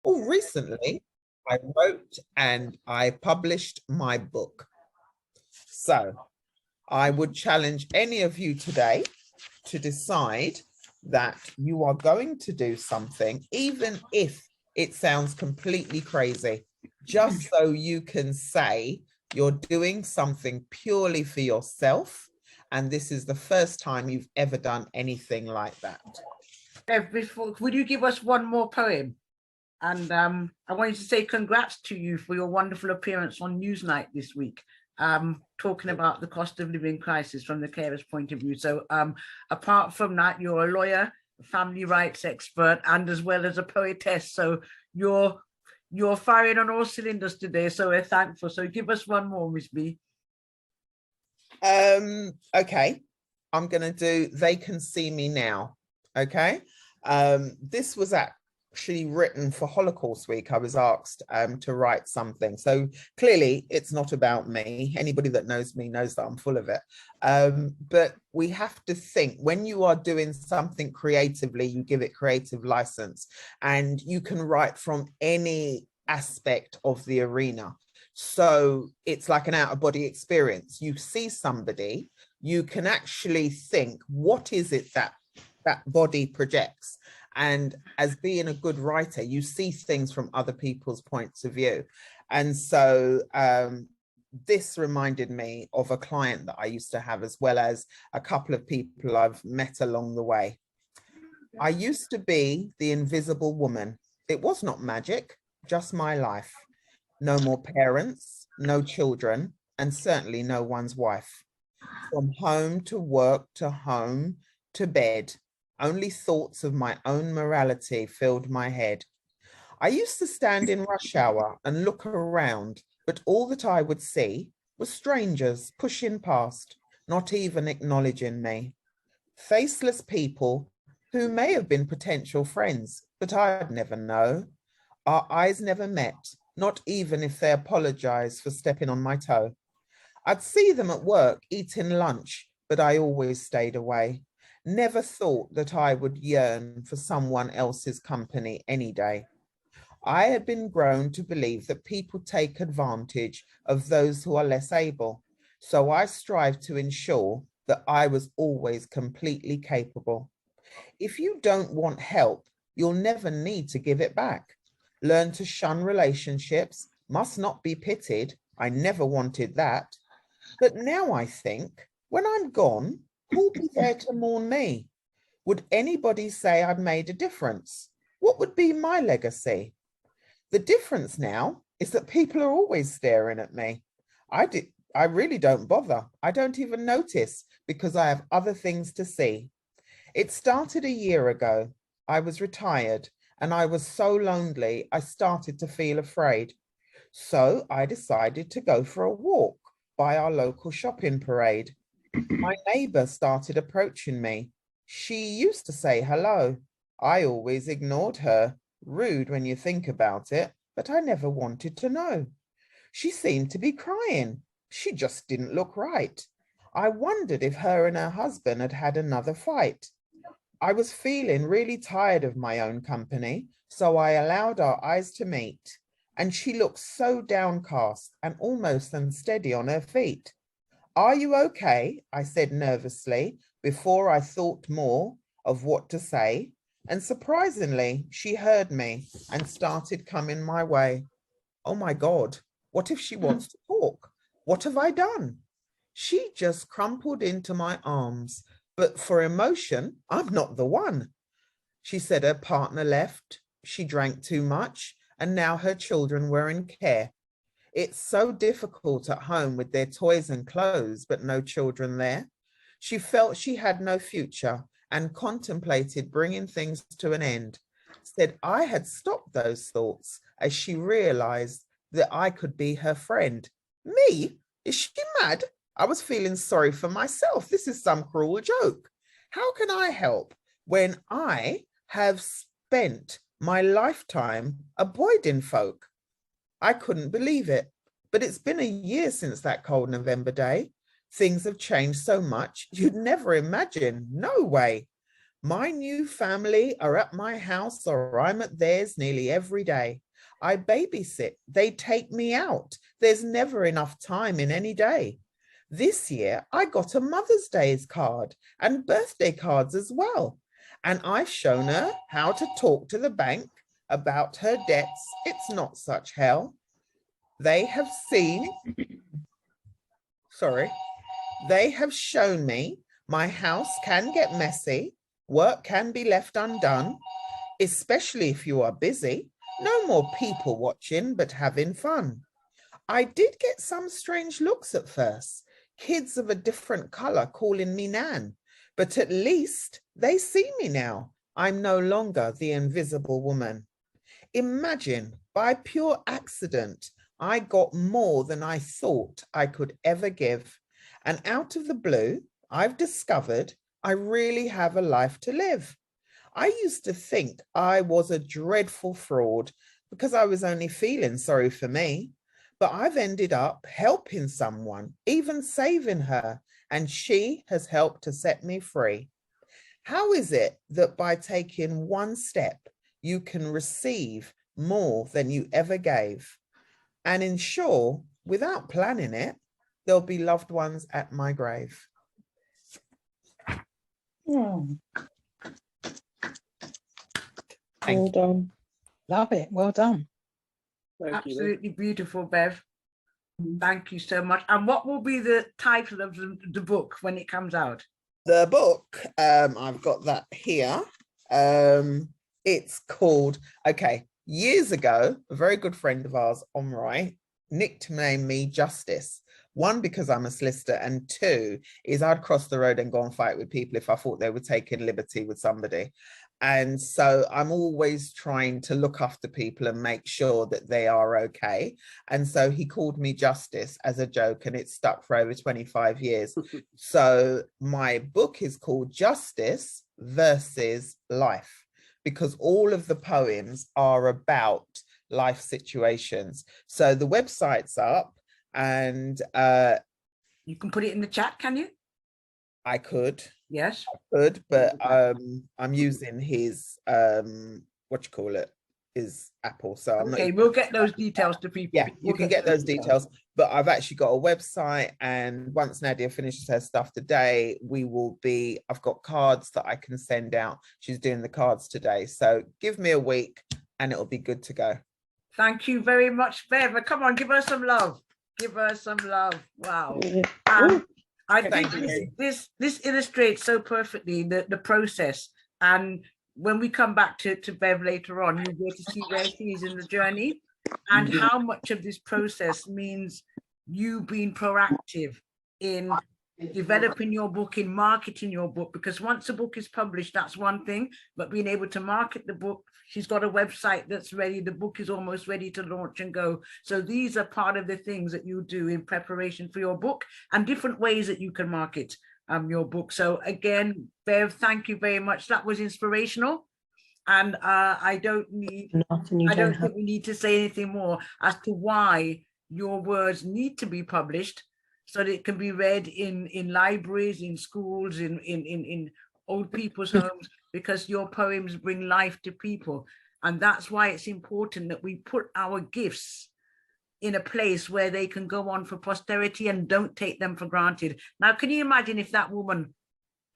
Well, recently I wrote and I published my book. So I would challenge any of you today to decide that you are going to do something, even if it sounds completely crazy, just so you can say you're doing something purely for yourself. And this is the first time you've ever done anything like that. Would you give us one more poem? And I wanted to say congrats to you for your wonderful appearance on Newsnight this week, talking about the cost of living crisis from the carer's point of view. So apart from that, you're a lawyer, a family rights expert, and as well as a poetess. So you're firing on all cylinders today. So we're thankful. So give us one more, Miss B. Okay, I'm going to do They Can See Me Now. Okay, this was actually written for Holocaust Week. I was asked to write something. So clearly it's not about me. Anybody that knows me knows that I'm full of it. But we have to think, when you are doing something creatively, you give it creative license, and you can write from any aspect of the arena. So it's like an out-of-body experience. You see somebody, you can actually think, what is it that body projects? And as being a good writer, you see things from other people's points of view. And so this reminded me of a client that I used to have, as well as a couple of people I've met along the way. I used to be the invisible woman. It was not magic, just my life. No more parents, no children, and certainly no one's wife. From home to work to home to bed, only thoughts of my own morality filled my head. I used to stand in rush hour and look around, but all that I would see was strangers pushing past, not even acknowledging me. Faceless people who may have been potential friends, but I'd never know. Our eyes never met, not even if they apologized for stepping on my toe. I'd see them at work eating lunch, but I always stayed away. Never thought that I would yearn for someone else's company any day. I had been grown to believe that people take advantage of those who are less able, so I strived to ensure that I was always completely capable. If you don't want help, you'll never need to give it back. Learn to shun relationships, must not be pitied. I never wanted that. But now I think, when I'm gone, who'll be there to mourn me? Would anybody say I'd made a difference? What would be my legacy? The difference now is that people are always staring at me. I really don't bother. I don't even notice, because I have other things to see. It started a year ago. I was retired and I was so lonely, I started to feel afraid. So I decided to go for a walk by our local shopping parade. My neighbor started approaching me. She used to say hello. I always ignored her. Rude when you think about it, but I never wanted to know. She seemed to be crying. She just didn't look right. I wondered if her and her husband had had another fight. I was feeling really tired of my own company, so I allowed our eyes to meet, and she looked so downcast and almost unsteady on her feet. Are you okay? I said nervously, before I thought more of what to say. And surprisingly, she heard me and started coming my way. Oh my God, what if she wants to talk? What have I done? She just crumpled into my arms, but for emotion, I'm not the one. She said her partner left, she drank too much, and now her children were in care. It's so difficult at home with their toys and clothes, but no children there. She felt she had no future and contemplated bringing things to an end. Said I had stopped those thoughts as she realized that I could be her friend. Me? Is she mad? I was feeling sorry for myself. This is some cruel joke. How can I help when I have spent my lifetime avoiding folk? I couldn't believe it, but it's been a year since that cold November day. Things have changed so much, you'd never imagine. No way. My new family are at my house or I'm at theirs nearly every day. I babysit, they take me out. There's never enough time in any day. This year, I got a Mother's Day's card and birthday cards as well. And I've shown her how to talk to the bank about her debts. It's not such hell. They have seen, they have shown me my house can get messy, work can be left undone, especially if you are busy. No more people watching, but having fun. I did get some strange looks at first, kids of a different color calling me Nan, but at least they see me now. I'm no longer the invisible woman. Imagine, by pure accident, I got more than I thought I could ever give. And out of the blue, I've discovered I really have a life to live. I used to think I was a dreadful fraud because I was only feeling sorry for me. But I've ended up helping someone, even saving her, and she has helped to set me free. How is it that by taking one step, you can receive more than you ever gave and ensure, without planning it, there'll be loved ones at my grave? Well done. Love it. Well done. Absolutely beautiful, Bev. Thank you so much. And what will be the title of the book when it comes out? The book, I've got that here. It's called, years ago, a very good friend of ours, Omri, nicknamed me Justice. One, because I'm a solicitor, and two, is I'd cross the road and go and fight with people if I thought they were taking liberty with somebody. And so I'm always trying to look after people and make sure that they are okay. And so he called me Justice as a joke, and it stuck for over 25 years. So my book is called Justice versus Life, because all of the poems are about life situations. So the website's up, and you can put it in the chat, can you? I could. Yes. I could, but I'm using his his Apple. So I'm okay, we'll get those details to people. Yeah, you can get those details. But I've actually got a website, and once Nadia finishes her stuff today, I've got cards that I can send out. She's doing the cards today. So give me a week and it'll be good to go. Thank you very much, Bev. Come on, give her some love. Give her some love. Wow. I think this illustrates so perfectly the process. And when we come back to Bev later on, you'll be able to see where she is in the journey and how much of this process means you being proactive in developing your book, in marketing your book, because once a book is published, that's one thing, but being able to market the book, she's got a website that's ready, the book is almost ready to launch and go. So these are part of the things that you do in preparation for your book and different ways that you can market your book. So again, Bev, thank you very much. That was inspirational. And I don't think we need to say anything more as to why your words need to be published, so that it can be read in libraries, in schools, in old people's homes, because your poems bring life to people. And that's why it's important that we put our gifts in a place where they can go on for posterity and don't take them for granted. Now, can you imagine if that woman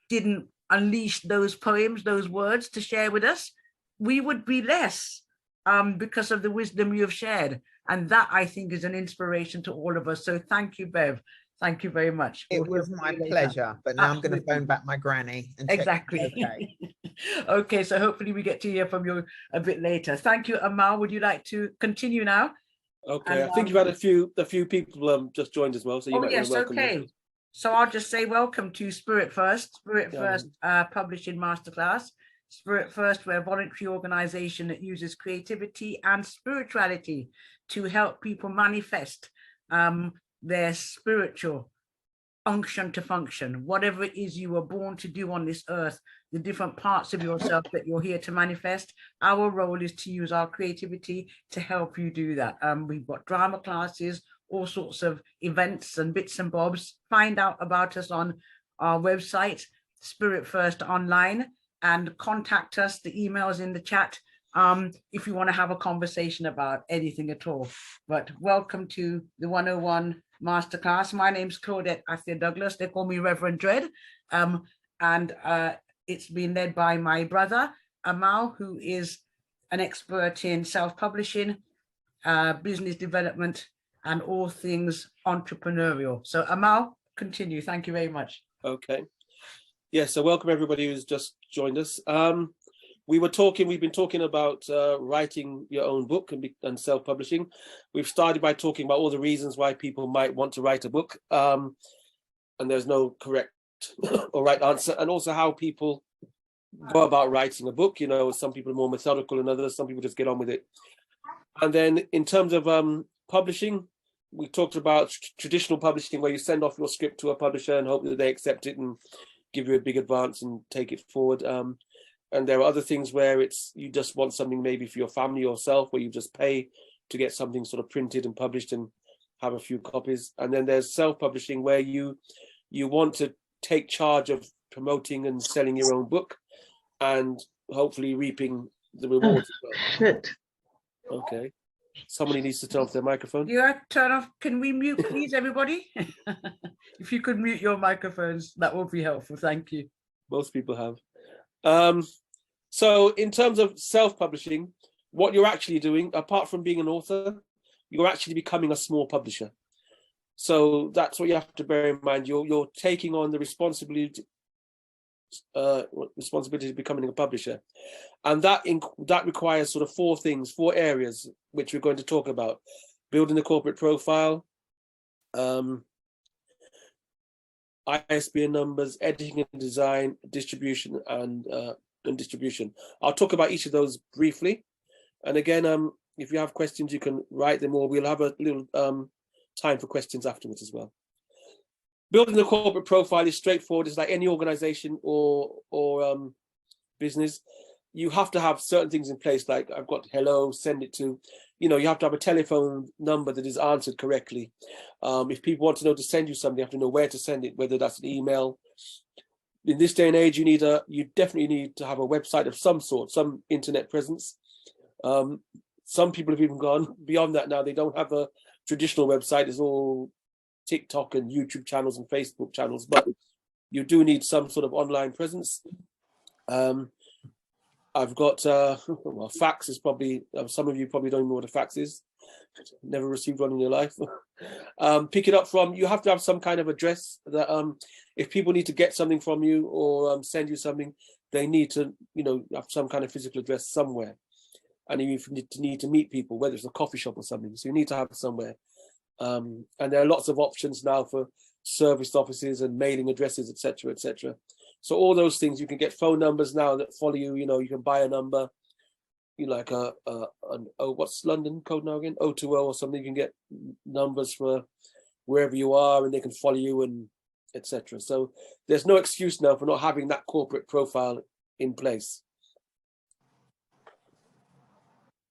didn't unleash those poems, those words to share with us? We would be less because of the wisdom you have shared. And that, I think, is an inspiration to all of us. So thank you, Bev. Thank you very much. It was my pleasure. But now I'm going to phone back my granny. And exactly. Okay. Okay, so hopefully we get to hear from you a bit later. Thank you, Amal. Would you like to continue now? Okay, and, I think you've had a few people just joined as well. So you might want to welcome them. So I'll just say welcome to Spirit First. Spirit First Publishing Masterclass. Spirit First, we're a voluntary organization that uses creativity and spirituality to help people manifest their spiritual unction to function, whatever it is you were born to do on this earth, the different parts of yourself that you're here to manifest. Our role is to use our creativity to help you do that. We've got drama classes, all sorts of events and bits and bobs. Find out about us on our website, Spirit First Online. and contact us. The email is in the chat if you want to have a conversation about anything at all. But welcome to the 101 Masterclass. My name's Claudette Douglas. They call me Reverend Dread. It's been led by my brother, Amal, who is an expert in self-publishing, business development, and all things entrepreneurial. So Amal, continue. Thank you very much. Okay. Yeah, so welcome everybody who's just joined us. We've been talking about writing your own book and self-publishing. We've started by talking about all the reasons why people might want to write a book. And there's no correct or right answer. And also how people go about writing a book. You know, some people are more methodical than others. Some people just get on with it. And then in terms of publishing, we talked about traditional publishing, where you send off your script to a publisher and hope that they accept it and give you a big advance and take it forward. And there are other things where you just want something maybe for your family yourself, where you just pay to get something sort of printed and published and have a few copies. And then there's self-publishing, where you want to take charge of promoting and selling your own book and hopefully reaping the rewards. Shit. Okay. Somebody needs to turn off their microphone. Yeah, turn off. Can we mute, please, everybody? If you could mute your microphones, that would be helpful. Thank you. Most people have. So in terms of self-publishing, what you're actually doing, apart from being an author, you're actually becoming a small publisher. So that's what you have to bear in mind. You're taking on the responsibility of becoming a publisher, and that requires sort of four areas which we're going to talk about: building the corporate profile, ISBN numbers, editing and design, distribution, and distribution. I'll talk about each of those briefly, and again, if you have questions, you can write them, or we'll have a little time for questions afterwards as well. Building the corporate profile is straightforward. It's like any organization or business. You have to have certain things in place, like I've got hello, send it to, you have to have a telephone number that is answered correctly. If people want to know to send you something, you have to know where to send it, whether that's an email. In this day and age, you definitely need to have a website of some sort, some internet presence. Some people have even gone beyond that now. They don't have a traditional website. It's all TikTok and YouTube channels and Facebook channels, but you do need some sort of online presence. I've got well, fax is probably, some of you probably don't even know what a fax is. Never received one in your life. Pick it up from, you have to have some kind of address that if people need to get something from you or send you something, they need to have some kind of physical address somewhere. And you need to meet people, whether it's a coffee shop or something, so you need to have it somewhere. And there are lots of options now for service offices and mailing addresses, etc., etc. So all those things, you can get phone numbers now that follow you. You can buy a number, like what's London code now again? 020 or something. You can get numbers for wherever you are, and they can follow you and etc. So there's no excuse now for not having that corporate profile in place.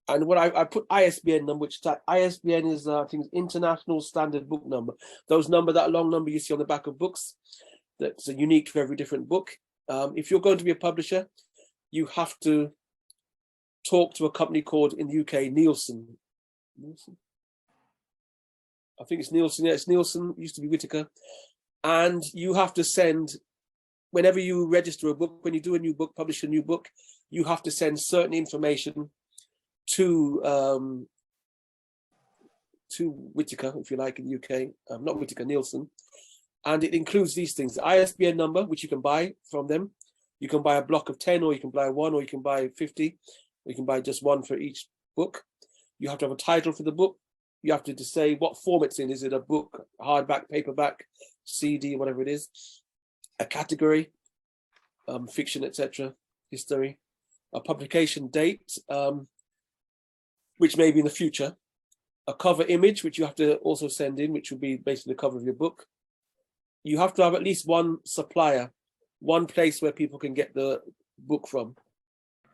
And what I put ISBN number, which ISBN is I think International Standard Book Number. That long number you see on the back of books, that's unique for every different book. If you're going to be a publisher, you have to talk to a company called, in the UK, Nielsen. I think it's Nielsen. Yeah, it's Nielsen. It used to be Whitaker. And you have to send, whenever you register a book, when you do a new book, publish a new book, you have to send certain information to Whitaker, if you like, in the UK, not Whitaker, Nielsen. And it includes these things: the ISBN number, which you can buy from them. You can buy a block of 10, or you can buy one, or you can buy 50, or you can buy just one for each book. You have to have a title for the book. You have to say what form it's in. Is it a book, hardback, paperback, CD, whatever it is? A category, fiction, etc., history. A publication date, which may be in the future. A cover image, which you have to also send in, which will be basically the cover of your book. You have to have at least one supplier, one place where people can get the book from.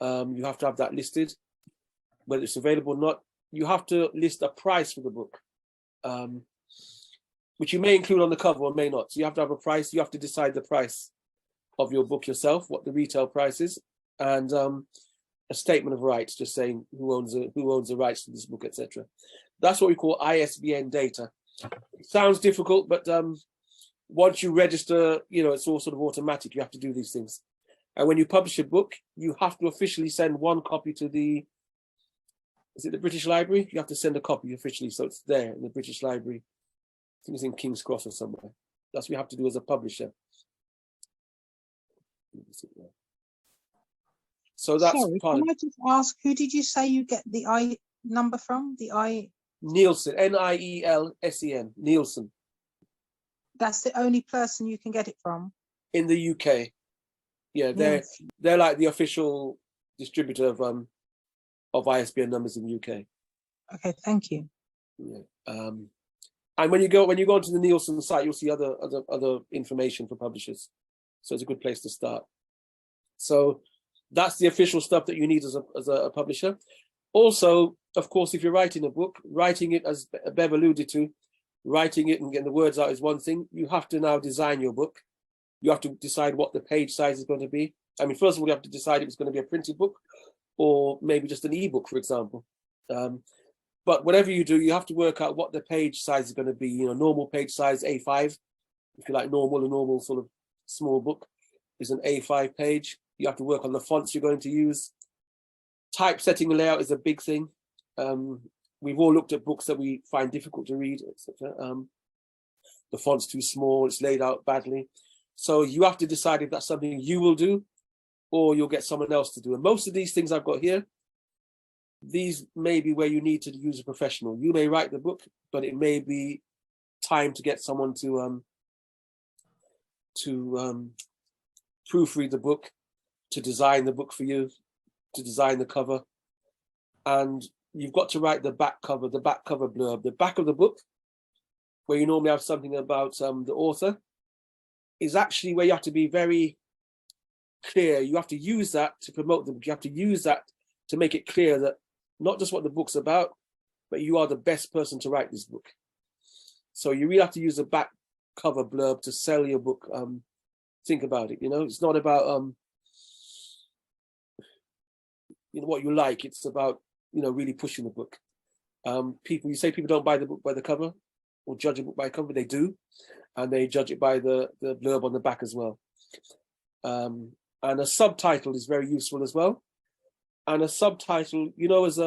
You have to have that listed, whether it's available or not. You have to list a price for the book, which you may include on the cover or may not. So you have to have a price. You have to decide the price of your book yourself, what the retail price is, and a statement of rights, just saying who owns the rights to this book, etc. That's what we call ISBN data. It sounds difficult, but once you register, it's all sort of automatic. You have to do these things. And when you publish a book, you have to officially send one copy to the British Library? You have to send a copy officially, so it's there in the British Library. I think it's in King's Cross or somewhere. That's what you have to do as a publisher. So that's Sorry, can I just ask, who did you say you get the I number from? Nielsen, Nielsen, Nielsen. That's the only person you can get it from? In the UK. Yeah, they're like the official distributor of ISBN numbers in the UK. Okay, thank you. Yeah. And when you go onto the Nielsen site, you'll see other information for publishers. So it's a good place to start. So that's the official stuff that you need as a publisher. Also, of course, if you're writing a book, writing it, as Bev alluded to, writing it and getting the words out is one thing. You have to now design your book. You have to decide what the page size is going to be. I mean, first of all, you have to decide if it's going to be a printed book or maybe just an ebook, for example. But whatever you do, you have to work out what the page size is going to be. Normal page size A5, if you like a normal sort of small book, is an A5 page. You have to work on the fonts you're going to use. Typesetting and layout is a big thing. We've all looked at books that we find difficult to read, etc. The font's too small, it's laid out badly. So you have to decide if that's something you will do or you'll get someone else to do. And most of these things I've got here, these may be where you need to use a professional. You may write the book, but it may be time to get someone to proofread the book, to design the book for you, to design the cover. And you've got to write the back cover blurb. The back of the book, where you normally have something about the author, is actually where you have to be very clear. You have to use that to promote the book. You have to use that to make it clear that not just what the book's about, but you are the best person to write this book. So you really have to use the back cover blurb to sell your book. Think about it, it's not about what you like. It's about really pushing the book. You say people don't buy the book by the cover or judge a book by cover. They do, and they judge it by the blurb on the back as well. And a subtitle is very useful as well. And a subtitle, as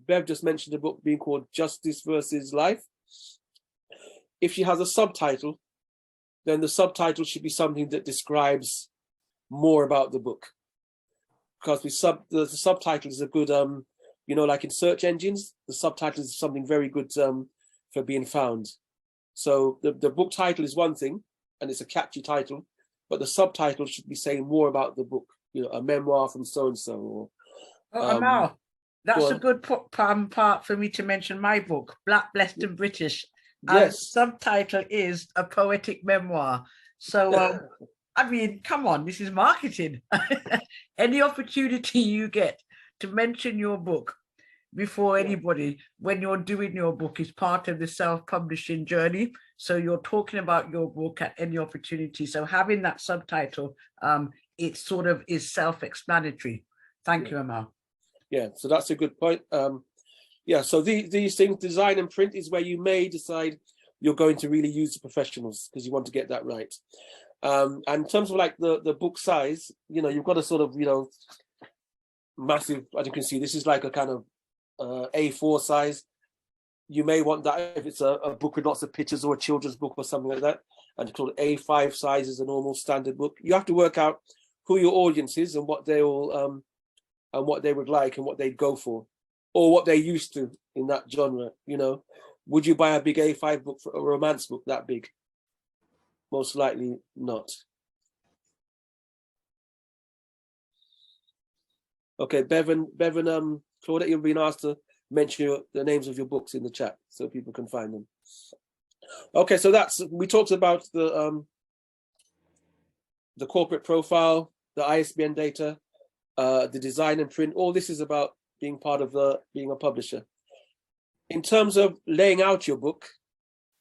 Bev just mentioned, a book being called Justice versus Life. If she has a subtitle, then the subtitle should be something that describes more about the book. Because the subtitle is a good, like in search engines, the subtitle is something very good for being found. So the book title is one thing, and it's a catchy title, but the subtitle should be saying more about the book, a memoir from so-and-so. Amal, that's a good part for me to mention my book, Black, Blessed and British. And yes. The subtitle is a poetic memoir. So, I mean, come on, this is marketing. Any opportunity you get to mention your book before anybody when you're doing your book is part of the self-publishing journey. So you're talking about your book at any opportunity. So having that subtitle, it sort of is self-explanatory. Thank you, Amal. Yeah, so that's a good point. So these things, design and print, is where you may decide you're going to really use the professionals because you want to get that right. And in terms of like the book size, you've got a sort of, massive, as you can see, this is like a kind of A4 size. You may want that if it's a book with lots of pictures or a children's book or something like that. And it's called A5 size is a normal standard book. You have to work out who your audience is and what they all and what they would like and what they'd go for, or what they're used to in that genre. Would you buy a big A5 book for a romance book that big? Most likely not. Okay, Bevan, Claudette, you've been asked to mention the names of your books in the chat so people can find them. Okay, so we talked about the corporate profile, the ISBN data, the design and print. All this is about being part of being a publisher. In terms of laying out your book,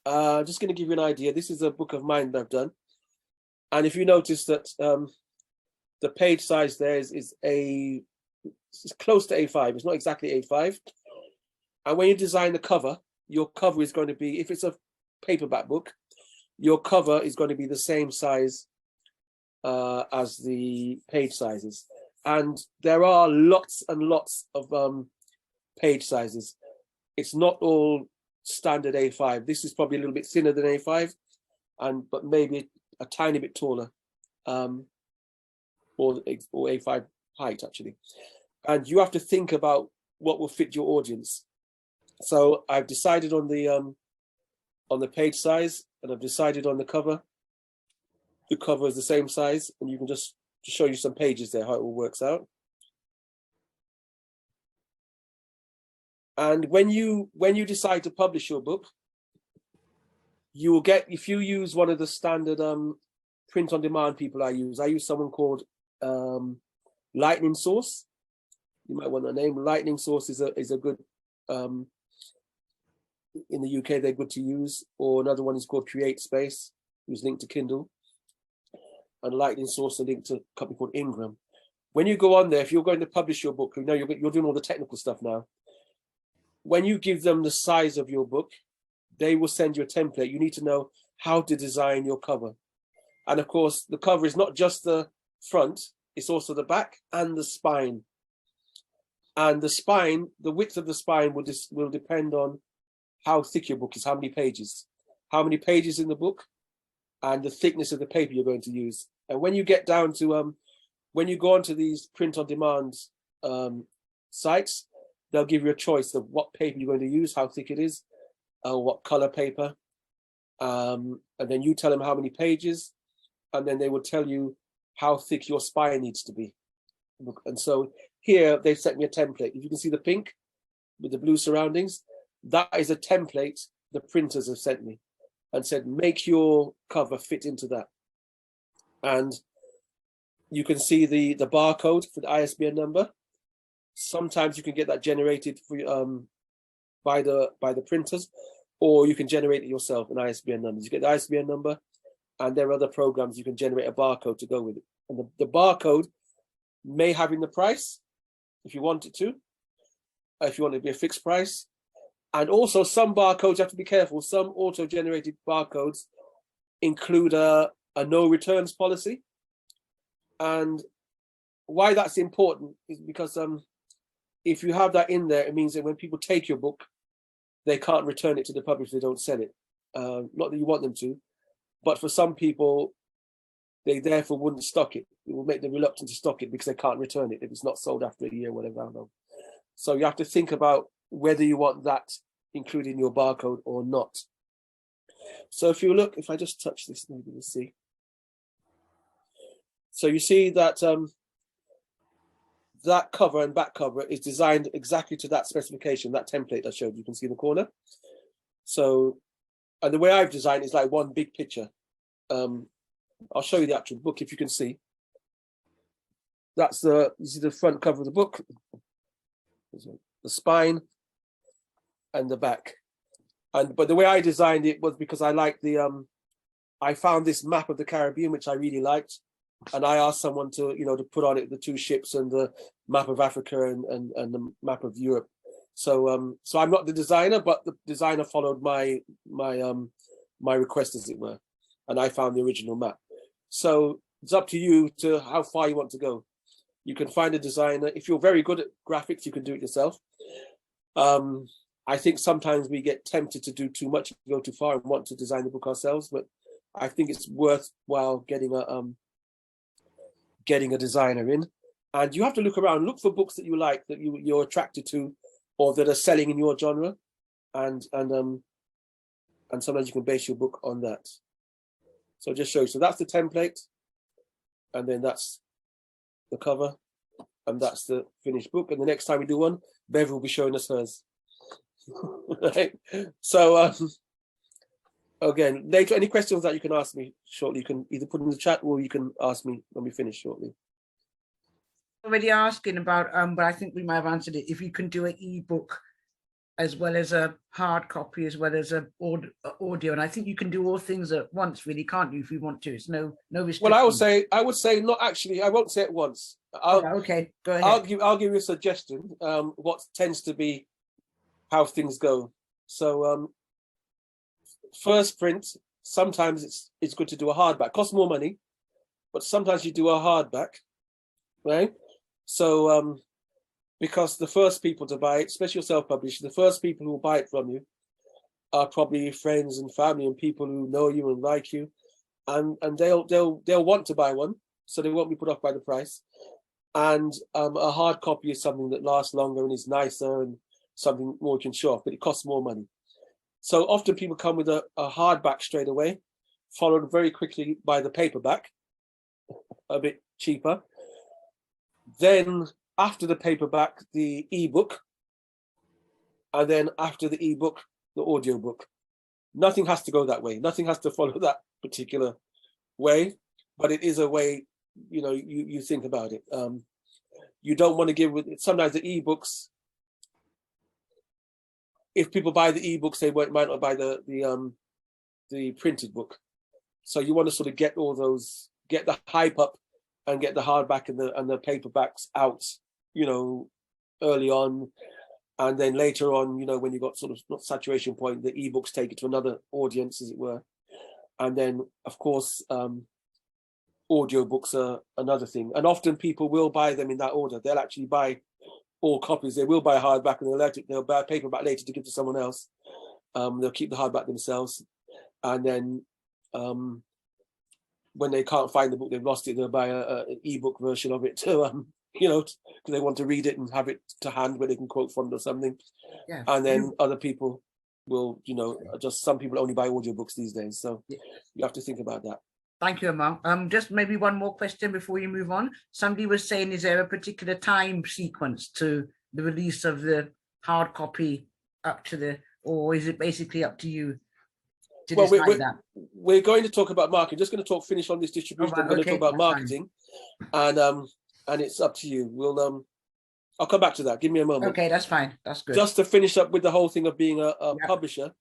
just going to give you an idea. This is a book of mine that I've done. And if you notice that the page size there is it's close to A5. It's not exactly A5. And when you design the cover, your cover is going to be, if it's a paperback book, your cover is going to be the same size as the page sizes. And there are lots and lots of page sizes. It's not all standard A5. This is probably a little bit thinner than A5, but maybe a tiny bit taller, or A5 height actually. And you have to think about what will fit your audience. So I've decided on the page size, and I've decided on the cover. The cover is the same size, and you can just to show you some pages there, how it all works out. And when you decide to publish your book, you will get, if you use one of the standard print on demand people I use someone called Lightning Source. You might want the name. Lightning Source is a good, in the UK they're good to use. Or another one is called Create Space, who's linked to Kindle. And Lightning Source are linked to a company called Ingram. When you go on there, if you're going to publish your book, you know you're doing all the technical stuff now. When you give them the size of your book, they will send you a template. You need to know how to design your cover. And of course, the cover is not just the front, it's also the back and the spine. And the spine, the width of the spine will depend on how thick your book is, how many pages in the book, and the thickness of the paper you're going to use. And when you get down to, when you go onto these print on demand sites, they'll give you a choice of what paper you're going to use, how thick it is, what color paper. And then you tell them how many pages, and then they will tell you how thick your spine needs to be. And so here they've sent me a template. If you can see the pink with the blue surroundings, that is a template the printers have sent me and said, make your cover fit into that. And you can see the barcode for the ISBN number. Sometimes you can get that generated for, by the printers, or you can generate it yourself, an ISBN number. You get the ISBN number, and there are other programs you can generate a barcode to go with it. And the barcode may have in the price, if you want it to, if you want it to be a fixed price. And also some barcodes, you have to be careful. Some auto-generated barcodes include a no returns policy. And why that's important is because if you have that in there, it means that when people take your book, they can't return it to the publisher if they don't sell it. Not that you want them to, but for some people, they therefore wouldn't stock it. It will make them reluctant to stock it because they can't return it if it's not sold after a year, whatever. I don't know. So you have to think about whether you want that included in your barcode or not. So if you look, if I just touch this, maybe we'll see. So you see that that cover and back cover is designed exactly to that specification, that template I showed you. You can see in the corner. So, and the way I've designed it is like one big picture. I'll show you the actual book if you can see. That's you see the front cover of the book, the spine, and the back. But the way I designed it was because I liked I found this map of the Caribbean which I really liked, and I asked someone to to put on it the two ships and the map of Africa and the map of Europe. So so I'm not the designer, but the designer followed my request, as it were, and I found the original map. So it's up to you to how far you want to go. You can find a designer. If you're very good at graphics, you can do it yourself. I think sometimes we get tempted to do too much, go too far, and want to design the book ourselves. But I think it's worthwhile getting a designer in. And you have to look around, look for books that you like, that you're attracted to, or that are selling in your genre, and sometimes you can base your book on that. So just show you. So that's the template, and then that's the cover, and that's the finished book. And the next time we do one, Bev will be showing us hers. Right? So again, later, any questions that you can ask me shortly, you can either put in the chat or you can ask me when we finish shortly. Already asking about, but I think we might have answered it. If you can do an ebook as well as a hard copy, as well as a audio. And I think you can do all things at once, really, can't you, if you want to? It's no restriction. Well, I would say not actually. I won't say it once. Okay, go ahead. I'll give you a suggestion. What tends to be how things go. So first print, sometimes it's good to do a hardback. Costs more money, but sometimes you do a hardback, right? So because the first people to buy it, especially your self-published, the first people who will buy it from you are probably your friends and family and people who know you and like you, and they'll want to buy one, so they won't be put off by the price. And a hard copy is something that lasts longer and is nicer and something more you can show off, but it costs more money. So often people come with a hardback straight away, followed very quickly by the paperback, a bit cheaper. Then after the paperback, the ebook, and then after the ebook, the audiobook. Nothing has to go that way. Nothing has to follow that particular way, but it is a way, you know, you think about it. You don't want to give with sometimes the ebooks. If people buy the ebooks, they might not buy the printed book. So you want to sort of get all those, get the hype up, and get the hardback and the paperbacks out, you know, early on, and then later on, you know, when you got sort of not saturation point, the ebooks take it to another audience, as it were, and then of course, audiobooks are another thing, and often people will buy them in that order. They'll actually buy all copies. They will buy a hardback and they'll buy a paperback later to give to someone else. They'll keep the hardback themselves, and then when they can't find the book, they've lost it, they'll buy an ebook version of it to you know, because they want to read it and have it to hand where they can quote from it or something. Yeah. And then other people will, you know, just some people only buy audiobooks these days, so you have to think about that. Thank you, Emma. Just maybe one more question before you move on. Somebody was saying, is there a particular time sequence to the release of the hard copy up to the, or is it basically up to you to decide that? We're going to talk about marketing. Just going to finish on this distribution. I'm going to talk about marketing, and it's up to you. We'll I'll come back to that. Give me a moment. Okay, that's fine. That's good. Just to finish up with the whole thing of being a publisher,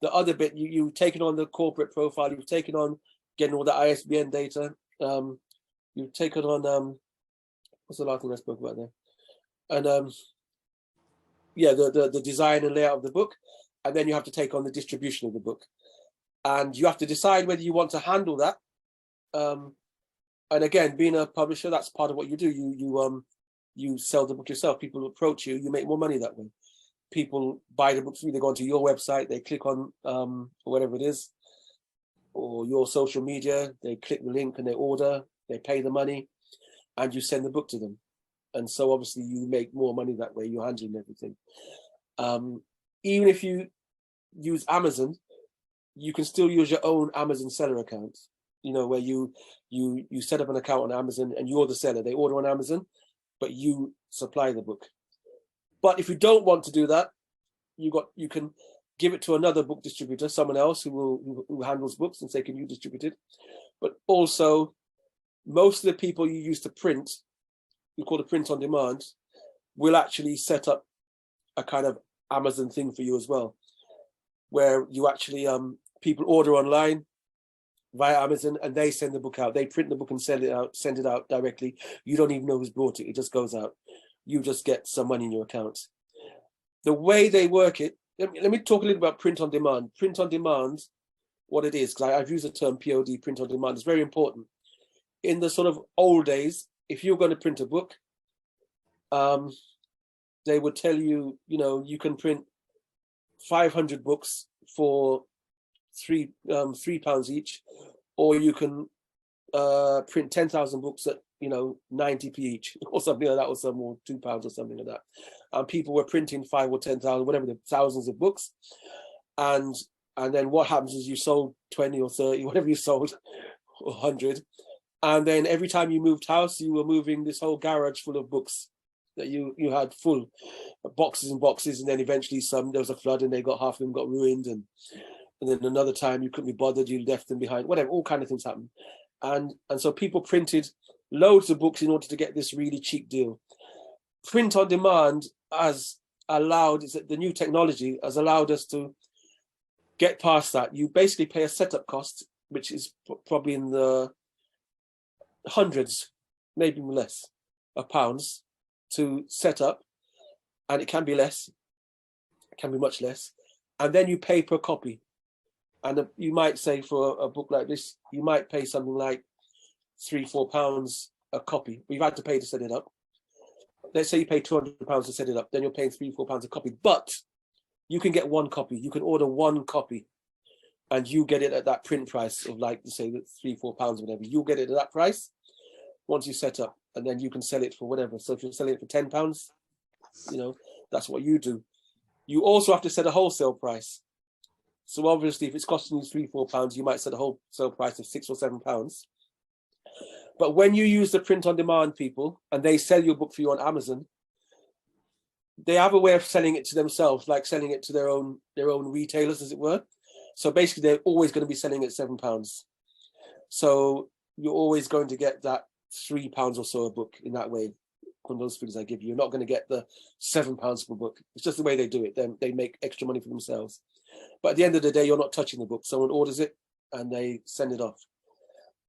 the other bit, you've taken on the corporate profile, you've taken on getting all the ISBN data, you've taken on what's the last thing I spoke about there? And yeah, the design and layout of the book, and then you have to take on the distribution of the book, and you have to decide whether you want to handle that. And again, being a publisher, that's part of what you do. You sell the book yourself. People approach you, you make more money that way. People buy the book through, they go onto your website, they click on whatever it is, or your social media, they click the link and they order, they pay the money, and you send the book to them. And so obviously you make more money that way, you're handling everything. Even if you use Amazon, you can still use your own Amazon seller account, you know, where you set up an account on Amazon and you're the seller. They order on Amazon, but you supply the book. But if you don't want to do that, you can give it to another book distributor, someone else who handles books, and say, can you distribute it? But also, most of the people you use to print, you call it print on demand, will actually set up a kind of Amazon thing for you as well, where you actually people order online via Amazon and they send the book out. They print the book and send it out directly. You don't even know who's bought it. It just goes out. You just get some money in your account. The way they work it, let me talk a little about print on demand. Print on demand, what it is, because I've used the term POD, print on demand. It's very important. In the sort of old days, if you're going to print a book, they would tell you, you know, you can print 500 books for £3 each, or you can print 10,000 books at, you know, 90p each, or something like that, or some more £2 or something like that. And people were printing 5 or 10,000, whatever, the thousands of books, and then what happens is you sold 20 or 30, whatever you sold, or 100, and then every time you moved house, you were moving this whole garage full of books that you had full boxes and boxes, and then eventually there was a flood and half of them got ruined, and then another time you couldn't be bothered, you left them behind, whatever, all kind of things happen. And so people printed loads of books in order to get this really cheap deal. Print on demand, as allowed, is that the new technology has allowed us to get past that. You basically pay a setup cost, which is probably in the hundreds, maybe less, of pounds to set up, and it can be less, it can be much less, and then you pay per copy. And you might say for a book like this, you might pay something like £3-4 a copy. We've had to pay to set it up. Let's say you pay £200 to set it up, then you're paying £3-4 a copy. But you can get one copy. You can order one copy, and you get it at that print price of, like, say, £3-4 or whatever. You'll get it at that price once you set up, and then you can sell it for whatever. So if you're selling it for £10, you know, that's what you do. You also have to set a wholesale price. So obviously, if it's costing you £3-4, you might set a wholesale price of £6 or £7. But when you use the print on demand people and they sell your book for you on Amazon, they have a way of selling it to themselves, like selling it to their own retailers, as it were. So basically, they're always going to be selling it £7. So you're always going to get that £3 or so a book in that way. From those figures I give you, you're not going to get the £7 per book. It's just the way they do it. Then they make extra money for themselves. But at the end of the day, you're not touching the book. Someone orders it and they send it off.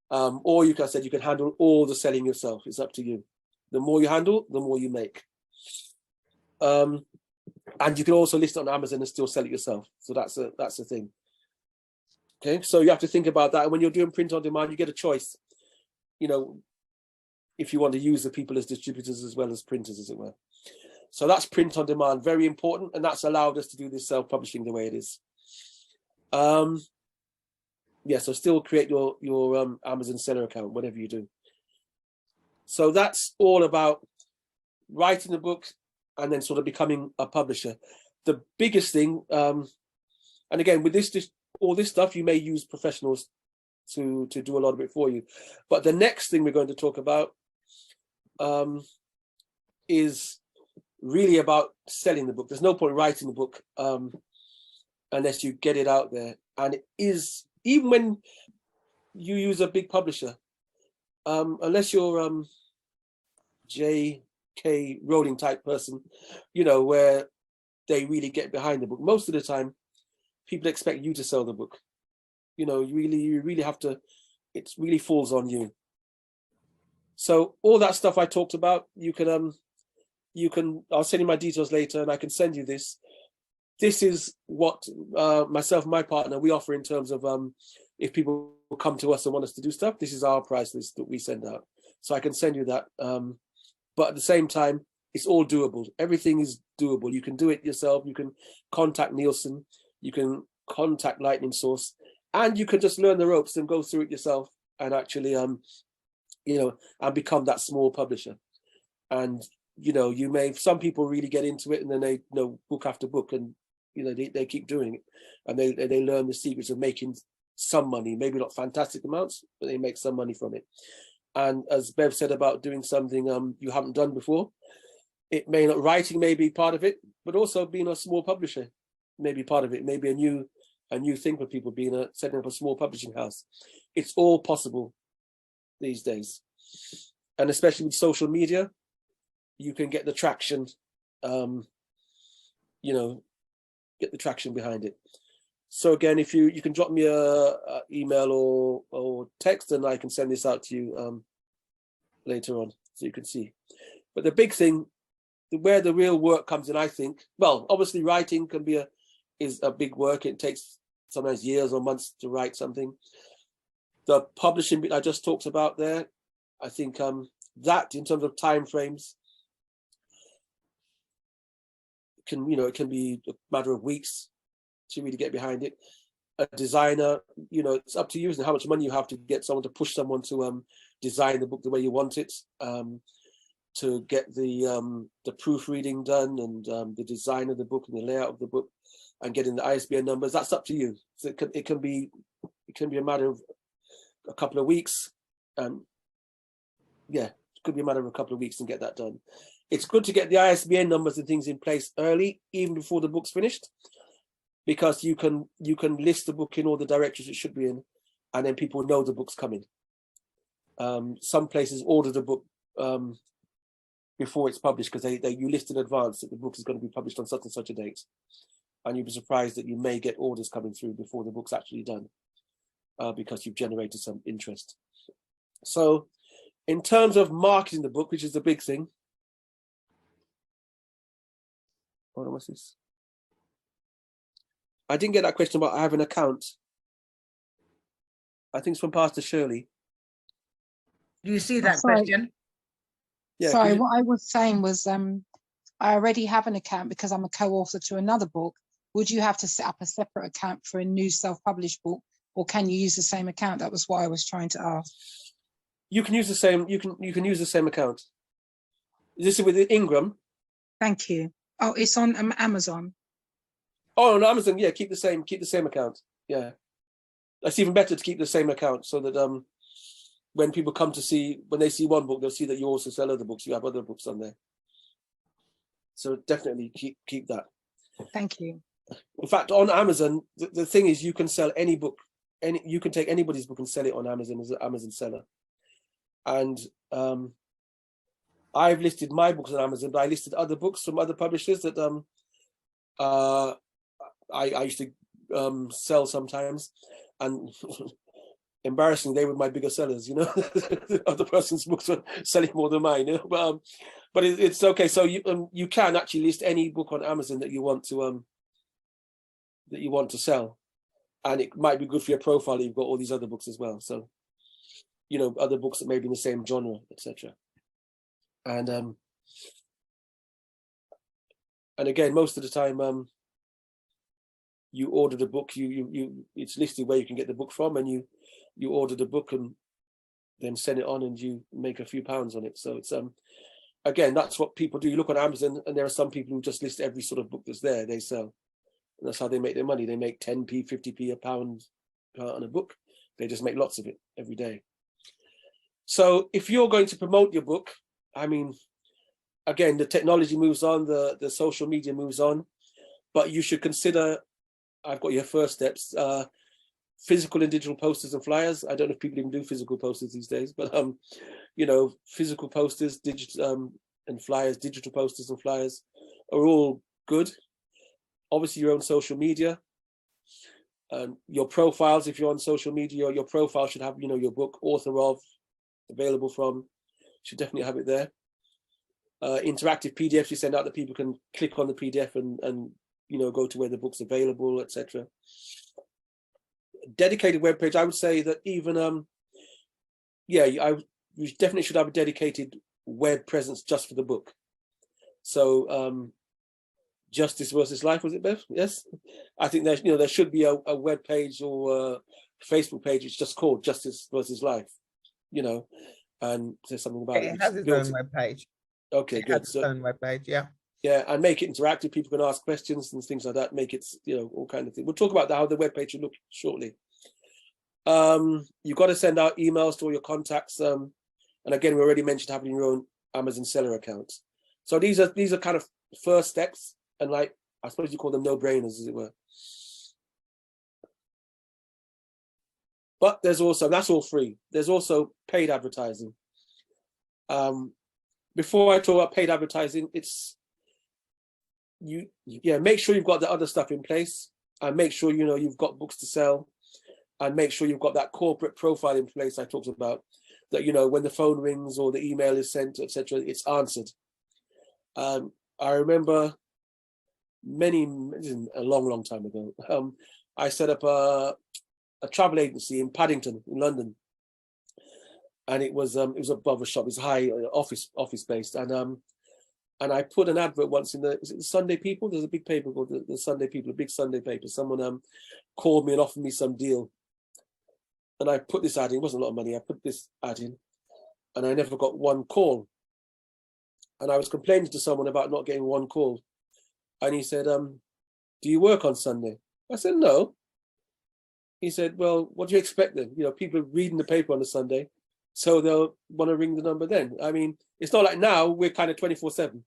Or you can, you can handle all the selling yourself. It's up to you. The more you handle, the more you make. And you can also list it on Amazon and still sell it yourself. So that's a thing. Okay, so you have to think about that. And when you're doing print on demand, you get a choice. You know, if you want to use the people as distributors as well as printers, as it were. So that's print on demand, very important, and that's allowed us to do this self-publishing the way it is. Yeah, so still create your Amazon seller account, whatever you do. So that's all about writing a book and then sort of becoming a publisher. The biggest thing, and again, with all this stuff, you may use professionals to do a lot of it for you. But the next thing we're going to talk about is really about selling the book. There's no point writing the book unless you get it out there. And it is, even when you use a big publisher, unless you're J.K. Rowling type person, you know, where they really get behind the book. Most of the time, people expect you to sell the book. You know, you really have to, it really falls on you. So all that stuff I talked about, you can, I'll send you my details later and I can send you this. This is what myself and my partner, we offer in terms of if people come to us and want us to do stuff, this is our price list that we send out. So I can send you that. But at the same time, it's all doable. Everything is doable. You can do it yourself. You can contact Nielsen. You can contact Lightning Source. And you can just learn the ropes and go through it yourself and actually, you know, and become that small publisher. And, you know, you may, some people really get into it and then they, you know, book after book and, you know, they keep doing it and they learn the secrets of making some money, maybe not fantastic amounts, but they make some money from it. And as Bev said about doing something you haven't done before, it may not, writing may be part of it, but also being a small publisher may be part of it. Maybe a new thing for people, being setting up a small publishing house. It's all possible these days. And especially with social media, you can get the traction, you know, get the traction behind it. So again, if you can drop me a email or text and I can send this out to you later on so you can see. But the big thing, where the real work comes in, I think, well, obviously writing is a big work. It takes sometimes years or months to write something. The publishing bit I just talked about there, I think that in terms of time frames can, you know, it can be a matter of weeks to really get behind it. A designer, you know, it's up to you and how much money you have to get someone to push someone to design the book the way you want it, to get the proofreading done and the design of the book and the layout of the book and getting the ISBN numbers. That's up to you. So it can be a matter of a couple of weeks. Yeah, it could be a matter of a couple of weeks and get that done. It's good to get the ISBN numbers and things in place early, even before the book's finished, because you can list the book in all the directories it should be in, and then people know the book's coming. Some places order the book before it's published, because you list in advance that the book is going to be published on such and such a date, and you'll be surprised that you may get orders coming through before the book's actually done, because you've generated some interest. So in terms of marketing the book, which is the big thing, hold on, what's this? I didn't get that question about I have an account. I think it's from Pastor Shirley. Do you see that sorry. question? Yeah, Sorry, what I was saying was I already have an account because I'm a co-author to another book. Would you have to set up a separate account for a new self-published book, or can you use the same account? That was what I was trying to ask. you can use the same. You can use the same account. This is with Ingram. Thank you. Oh, it's on Amazon. Oh, on Amazon, yeah. Keep the same account. Yeah, that's even better to keep the same account, so that when people come to see, when they see one book, they'll see that you also sell other books. You have other books on there. So definitely keep that. Thank you. In fact, on Amazon, the thing is, you can sell any book, you can take anybody's book and sell it on Amazon as an Amazon seller. And I've listed my books on Amazon, but I listed other books from other publishers that I used to sell sometimes, and embarrassingly, they were my bigger sellers. You know, the other person's books were selling more than mine. You know? But it's okay. So you can actually list any book on Amazon that you want to sell, and it might be good for your profile. You've got all these other books as well. So, you know, other books that may be in the same genre, etc. And again, most of the time, you order the book. It's listed where you can get the book from, and you order the book and then send it on, and you make a few pounds on it. So it's again, that's what people do. You look on Amazon, and there are some people who just list every sort of book that's there, they sell. And that's how they make their money. They make 10p, 50p, a pound on a book. They just make lots of it every day. So if you're going to promote your book, I mean, again, the technology moves on, the social media moves on, but you should consider, I've got your first steps, physical and digital posters and flyers. I don't know if people even do physical posters these days, but you know, physical posters, digital and flyers, digital posters and flyers are all good. Obviously, your own social media, your profiles. If you're on social media, your profile should have, you know, your book, author of, available from, should definitely have it there. Interactive PDFs you send out that people can click on the PDF and you know, go to where the book's available, etc. Dedicated web page. I would say that even you definitely should have a dedicated web presence just for the book. So Justice versus Life, was it, Bev? Yes, I think there should be a web page or a Facebook page. It's just called Justice versus Life, you know, and there's something about it. It has its own web page. Okay, it good. Has its own web page, yeah. Yeah, and make it interactive. People can ask questions and things like that. Make it, you know, all kind of things. We'll talk about how the web page should look shortly. You've got to send out emails to all your contacts. And again, we already mentioned having your own Amazon seller account. So these are kind of first steps, and like, I suppose you call them no-brainers, as it were. But there's also, that's all free. There's also paid advertising. Before I talk about paid advertising, it's make sure you've got the other stuff in place, and make sure, you know, you've got books to sell, and make sure you've got that corporate profile in place I talked about, that, you know, when the phone rings or the email is sent, etc., it's answered. I remember a long time ago, I set up a travel agency in Paddington in London, and it was above a shop. It was high office based, and I put an advert once in the Sunday People. There's a big paper called the Sunday People, a big Sunday paper. Someone called me and offered me some deal, and I put this ad in. It wasn't a lot of money. I put this ad in, and I never got one call. And I was complaining to someone about not getting one call, and he said, "Do you work on Sunday?" I said, "No." He said, "Well, what do you expect then? You know, people are reading the paper on a Sunday, so they'll want to ring the number then." I mean, it's not like now we're kind of 24/7.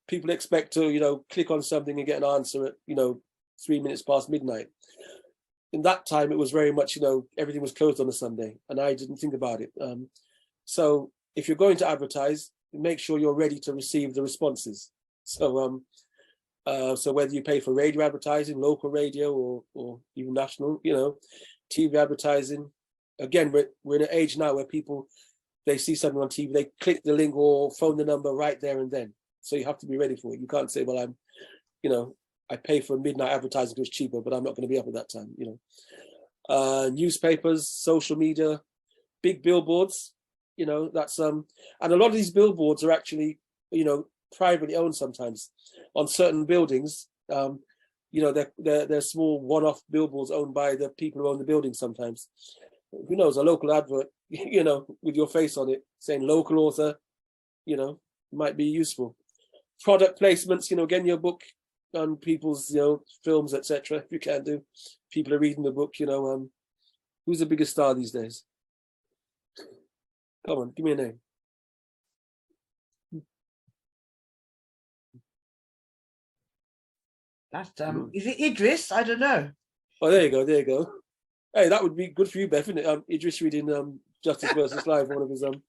People expect to, you know, click on something and get an answer at, you know, 3 minutes past midnight. In that time, it was very much, you know, everything was closed on a Sunday, and I didn't think about it. So if you're going to advertise, make sure you're ready to receive the responses. So so whether you pay for radio advertising, local radio, or even national, you know, TV advertising. Again, we're in an age now where people, they see something on TV, they click the link or phone the number right there and then. So you have to be ready for it. You can't say, well, you know, I pay for midnight advertising because it's cheaper, but I'm not going to be up at that time, you know. Newspapers, social media, big billboards, you know, that's and a lot of these billboards are actually, you know, privately owned sometimes on certain buildings. You know, they're small one-off billboards owned by the people who own the building sometimes. Who knows, a local advert, you know, with your face on it saying local author, you know, might be useful. Product placements, you know, getting your book on people's, you know, films, etc. If you can do, people are reading the book, you know. Who's the biggest star these days? Come on, give me a name. That's is it Idris? I don't know. Oh, there you go, there you go. Hey, that would be good for you, Beth, isn't it? Idris reading Justice versus Life, one of his on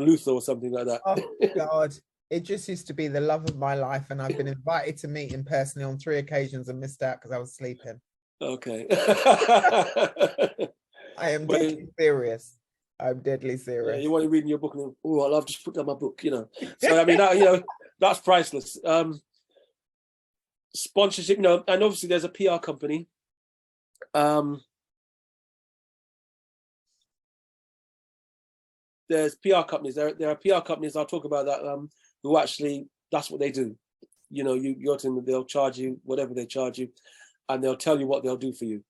Luther or something like that. Oh God, it just used to be the love of my life, and I've been invited to meet him personally on 3 occasions and missed out because I was sleeping. Okay. I am deadly serious. I'm deadly serious. Yeah, you want to read your book and oh, I love to put down my book, you know. So I mean, that, you know, that's priceless. Sponsorship, you know, and obviously there's a PR company. There's PR companies. There are PR companies. I'll talk about that. Who actually, that's what they do. You know, you go to them, they'll charge you whatever they charge you, and they'll tell you what they'll do for you.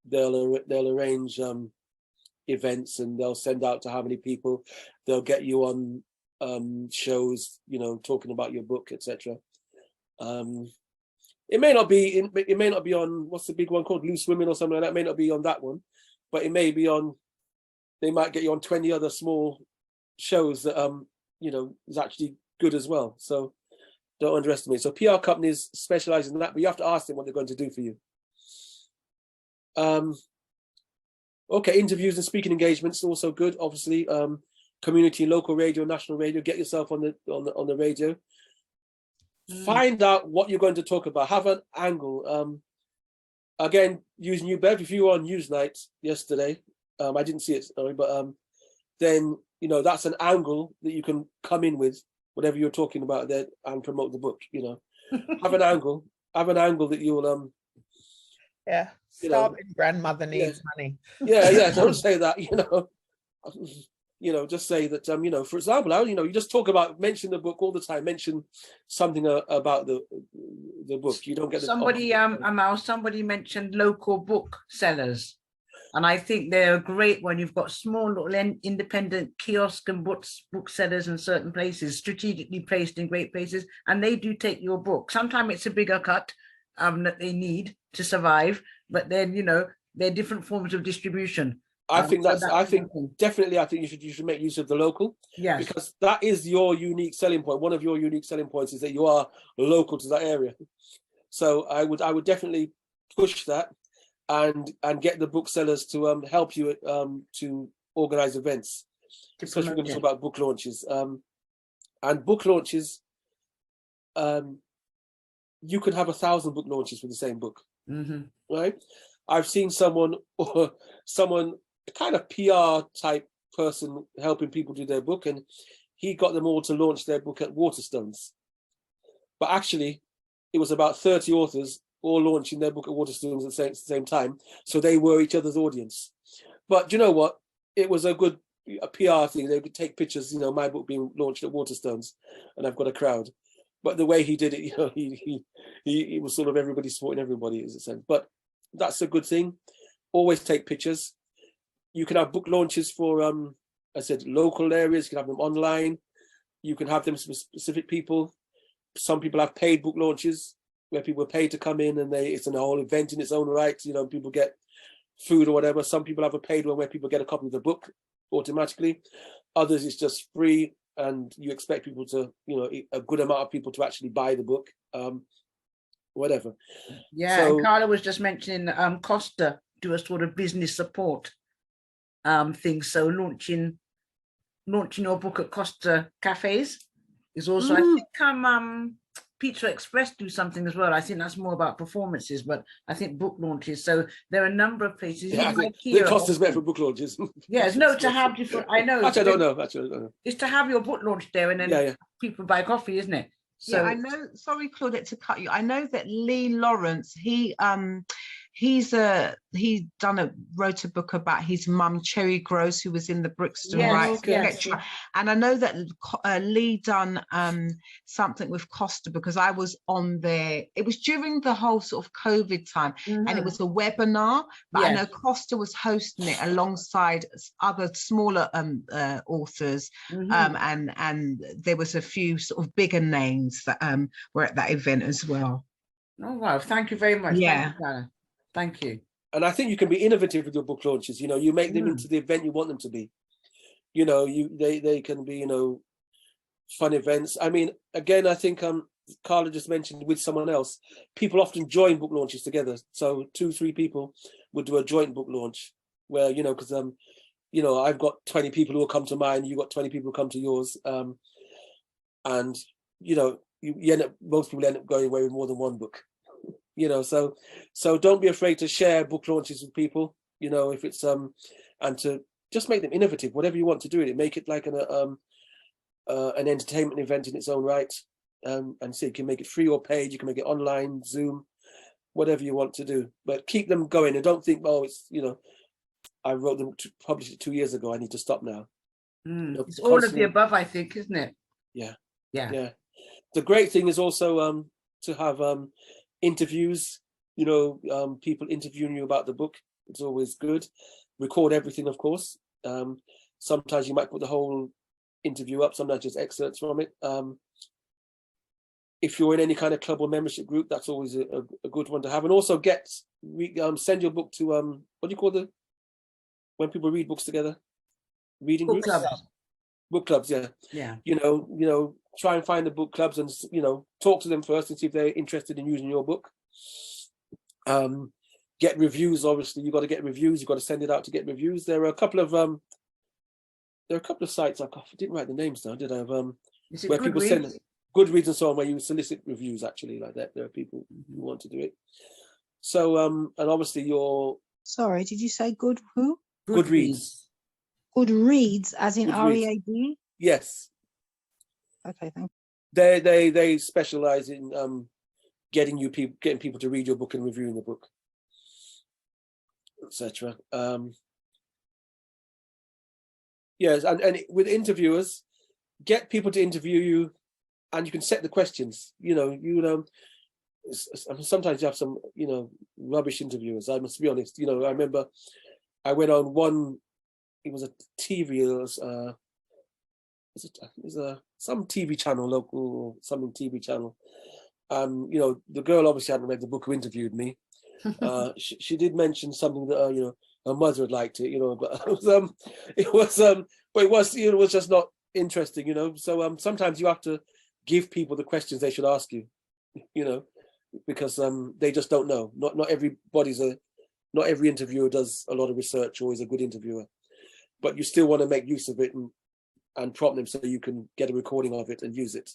They'll arrange events, and they'll send out to how many people. They'll get you on shows, you know, talking about your book, etc. It may not be. It may not be on, what's the big one called, Loose Women or something like that. It may not be on that one, but it may be on. They might get you on 20 other small shows that you know, is actually good as well. So don't underestimate. So PR companies specialize in that, but you have to ask them what they're going to do for you. Okay, interviews and speaking engagements also good. Obviously, community, local radio, national radio. Get yourself on the radio. Find out what you're going to talk about. Have an angle. Again, using you, Bev. If you were on Newsnight yesterday, I didn't see it, sorry, but then, you know, that's an angle that you can come in with, whatever you're talking about there, and promote the book. You know, have an angle that you'll yeah, starving grandmother needs money. Yeah, don't say that, you know. You know, just say that, you know, for example, you know, you just talk about, mention the book all the time, mention something about the book. You don't get somebody Amal, somebody mentioned local book sellers, and I think they're great when you've got small little independent kiosk and booksellers in certain places, strategically placed in great places, and they do take your book. Sometimes it's a bigger cut that they need to survive, but then, you know, they're different forms of distribution. I think definitely you should make use of the local. Yes. Because that is your unique selling point. One of your unique selling points is that you are local to that area. So I would definitely push that and get the booksellers to help you to organize events. Especially when we talk about book launches. And book launches, you could have 1,000 book launches for the same book. Mm-hmm. Right? I've seen someone kind of PR type person helping people do their book, and he got them all to launch their book at Waterstones. But actually, it was about 30 authors all launching their book at Waterstones at the same time, so they were each other's audience. But you know what? It was a good PR thing. They could take pictures, you know, my book being launched at Waterstones, and I've got a crowd. But the way he did it, you know, he was sort of everybody supporting everybody, as a sense. But that's a good thing. Always take pictures. You can have book launches for, I said, local areas. You can have them online. You can have them for specific people. Some people have paid book launches where people are paid to come in, and it's a whole event in its own right. You know, people get food or whatever. Some people have a paid one where people get a copy of the book automatically. Others, it's just free, and you expect people to, you know, a good amount of people to actually buy the book. Whatever. Yeah, so, and Carla was just mentioning Costa do a sort of business support thing. So launching launching your book at Costa Cafes. Is also, I think, Pizza Express do something as well. I think that's more about performances, but I think book launches. So there are a number of places. Yeah, the cost is better for book launches. Yes, no, to have different. I know. Actually, I don't know. Actually, I don't know. It's to have your book launch there, and then people buy coffee, isn't it? So yeah, I know. Sorry, Claudette, to cut you. I know that Lee Lawrence, wrote a book about his mum, Cherry Gross, who was in the Brixton riots, etc. And I know that Lee done something with Costa, because I was on there. It was during the whole sort of COVID time, and it was a webinar. But I know Costa was hosting it alongside other smaller authors, and there was a few sort of bigger names that were at that event as well. Oh wow! Thank you very much. Yeah. Thank you. And I think you can be innovative with your book launches. You know, you make them into the event you want them to be. You know, they can be, you know, fun events. I mean, again, I think Carla just mentioned with someone else, people often join book launches together. So 2-3 people would do a joint book launch where, you know, because you know, I've got 20 people who will come to mine, you've got 20 people who come to yours. And, you know, most people end up going away with more than one book. You know, so don't be afraid to share book launches with people, you know, if it's and to just make them innovative, whatever you want to do it, make it like an entertainment event in its own right. And so you can make it free or paid, you can make it online, Zoom, whatever you want to do, but keep them going and don't think, oh, it's, you know, I wrote them to publish it 2 years ago, I need to stop now. You know, it's all of the above, I think, isn't it? Yeah. Yeah. The great thing is also to have interviews, you know, people interviewing you about the book. It's always good. Record everything, of course. Sometimes you might put the whole interview up, sometimes just excerpts from it. If you're in any kind of club or membership group, that's always a good one to have. And also send your book to what do you call when people read books together? Reading groups? Book clubs, yeah. You know, try and find the book clubs and, you know, talk to them first and see if they're interested in using your book. Get reviews, obviously. You've got to get reviews, you've got to send it out to get reviews. There are a couple of sites, I didn't write the names down, did I? Where people send Goodreads and so on, where you solicit reviews, actually, like that. There are people who want to do it. So and obviously Sorry, did you say good who? Goodreads. Goodreads, as in Goodreads. READ? Yes. Okay, thank you. They specialize in getting people to read your book and reviewing the book, etc. Yes, and with interviewers, get people to interview you, and you can set the questions. You know, sometimes you have some, you know, rubbish interviewers. I must be honest. You know, I remember I went on one. It was a TV. It was some TV channel, local or something TV channel. You know, the girl obviously hadn't read the book who interviewed me. She did mention something that you know, her mother had liked it, you know, but it was just not interesting, you know. So sometimes you have to give people the questions they should ask you, you know, because they just don't know. Not every interviewer does a lot of research or is a good interviewer, but you still want to make use of it and prompt them so you can get a recording of it and use it.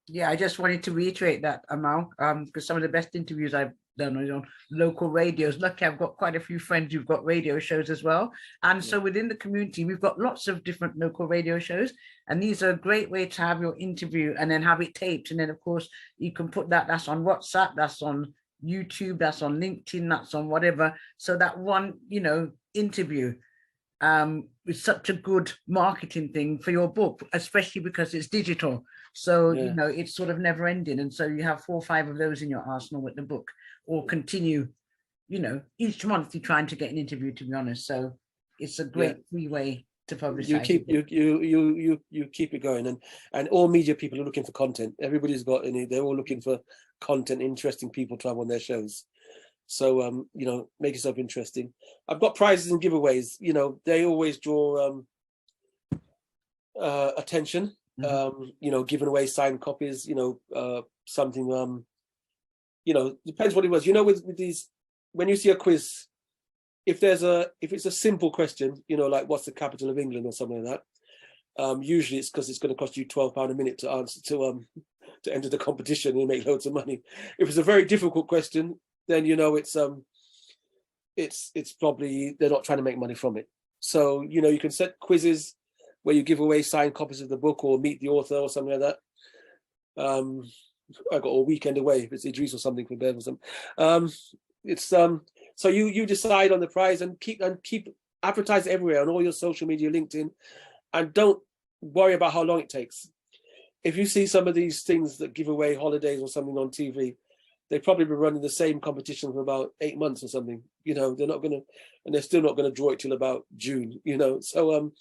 Yeah, I just wanted to reiterate that, Amal, because some of the best interviews I've done are on local radios. Lucky I've got quite a few friends who've got radio shows as well. And so within the community, we've got lots of different local radio shows. And these are a great way to have your interview and then have it taped. And then, of course, you can put that's on WhatsApp, that's on YouTube, that's on LinkedIn, that's on whatever. So that one, you know, interview is such a good marketing thing for your book, especially because it's digital. So, you know, it's sort of never ending. And so you have 4 or 5 of those in your arsenal with the book, or continue, you know, each month you're trying to get an interview, to be honest. So it's a great free way to publish. You keep it going, and all media people are looking for content. Everybody's got they're all looking for content, interesting people to have on their shows. So you know, make yourself interesting. I've got prizes and giveaways, you know, they always draw attention. You know, giving away signed copies, you know, something you know, depends what it was. You know, with these, when you see a quiz if it's a simple question, you know, like what's the capital of England or something like that, usually it's because it's going to cost you £12 a minute to answer to enter the competition and make loads of money. If it's a very difficult question, then you know it's probably they're not trying to make money from it. So you know, you can set quizzes where you give away signed copies of the book or meet the author or something like that. I got a weekend away if it's Idris or something for Bev or something. So you decide on the prize and keep advertise it everywhere on all your social media, LinkedIn, and don't worry about how long it takes. If you see some of these things that give away holidays or something on TV, they probably been running the same competition for about 8 months or something. You know, they're not gonna, and they're still not gonna draw it till about June. You know, so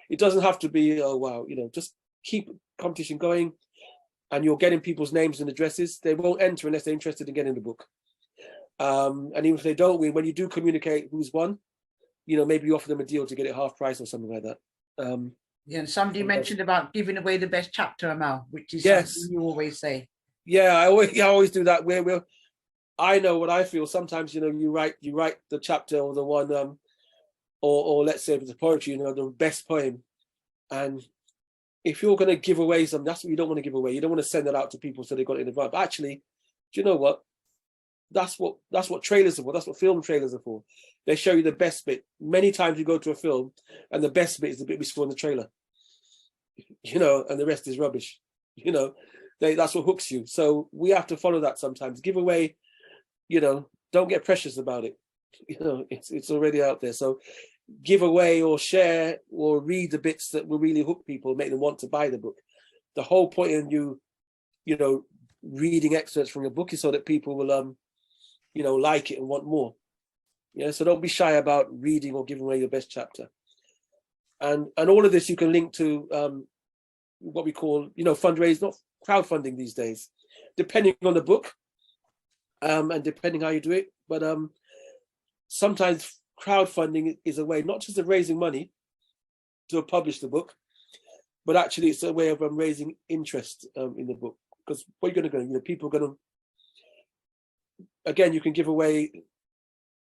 it doesn't have to be, oh wow, you know, just keep competition going, and you're getting people's names and addresses. They won't enter unless they're interested in getting the book. And even if they don't win, when you do communicate who's won, you know, maybe you offer them a deal to get it half price or something like that. Yeah, and somebody mentioned about giving away the best chapter, Amal, which is something you always say. Yeah, I always do that. Where I know what I feel. Sometimes, you know, you write the chapter or the one, or let's say if it's a poetry, you know, the best poem, and if you're going to give away something, that's what you don't want to give away. You don't want to send that out to people so they got it in advance. But actually, do you know what? That's what trailers are for. That's what film trailers are for. They show you the best bit. Many times you go to a film and the best bit is the bit we saw in the trailer, you know, and the rest is rubbish. You know, that's what hooks you. So we have to follow that sometimes. Give away, you know, don't get precious about it. You know, it's already out there. So give away or share or read the bits that will really hook people, make them want to buy the book. The whole point in you know, reading excerpts from your book is so that people will you know, like it and want more. Yeah, so don't be shy about reading or giving away your best chapter. And all of this you can link to what we call, you know, fundraise, not crowdfunding these days, depending on the book and depending how you do it. But sometimes crowdfunding is a way not just of raising money to publish the book, but actually it's a way of raising interest in the book. Because what you're going to go, you know, people are going to, again, you can give away,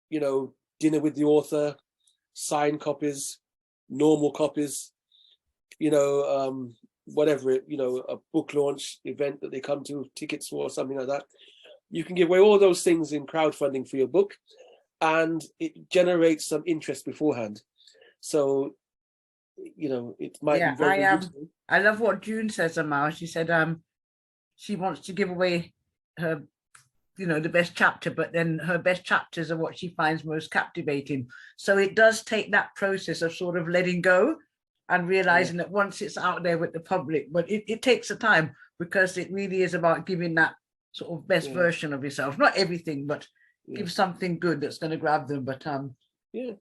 you know, dinner with the author, signed copies, normal copies, you know, whatever, you know, a book launch event that they come to, tickets for, or something like that. You can give away all those things in crowdfunding for your book, and it generates some interest beforehand. So, you know, it might be very useful. I love what June says, Amal. She said she wants to give away her, you know, the best chapter, but then her best chapters are what she finds most captivating. So it does take that process of sort of letting go and realizing that once it's out there with the public, but it takes a time, because it really is about giving that sort of best version of yourself. Not everything, but give something good that's going to grab them. But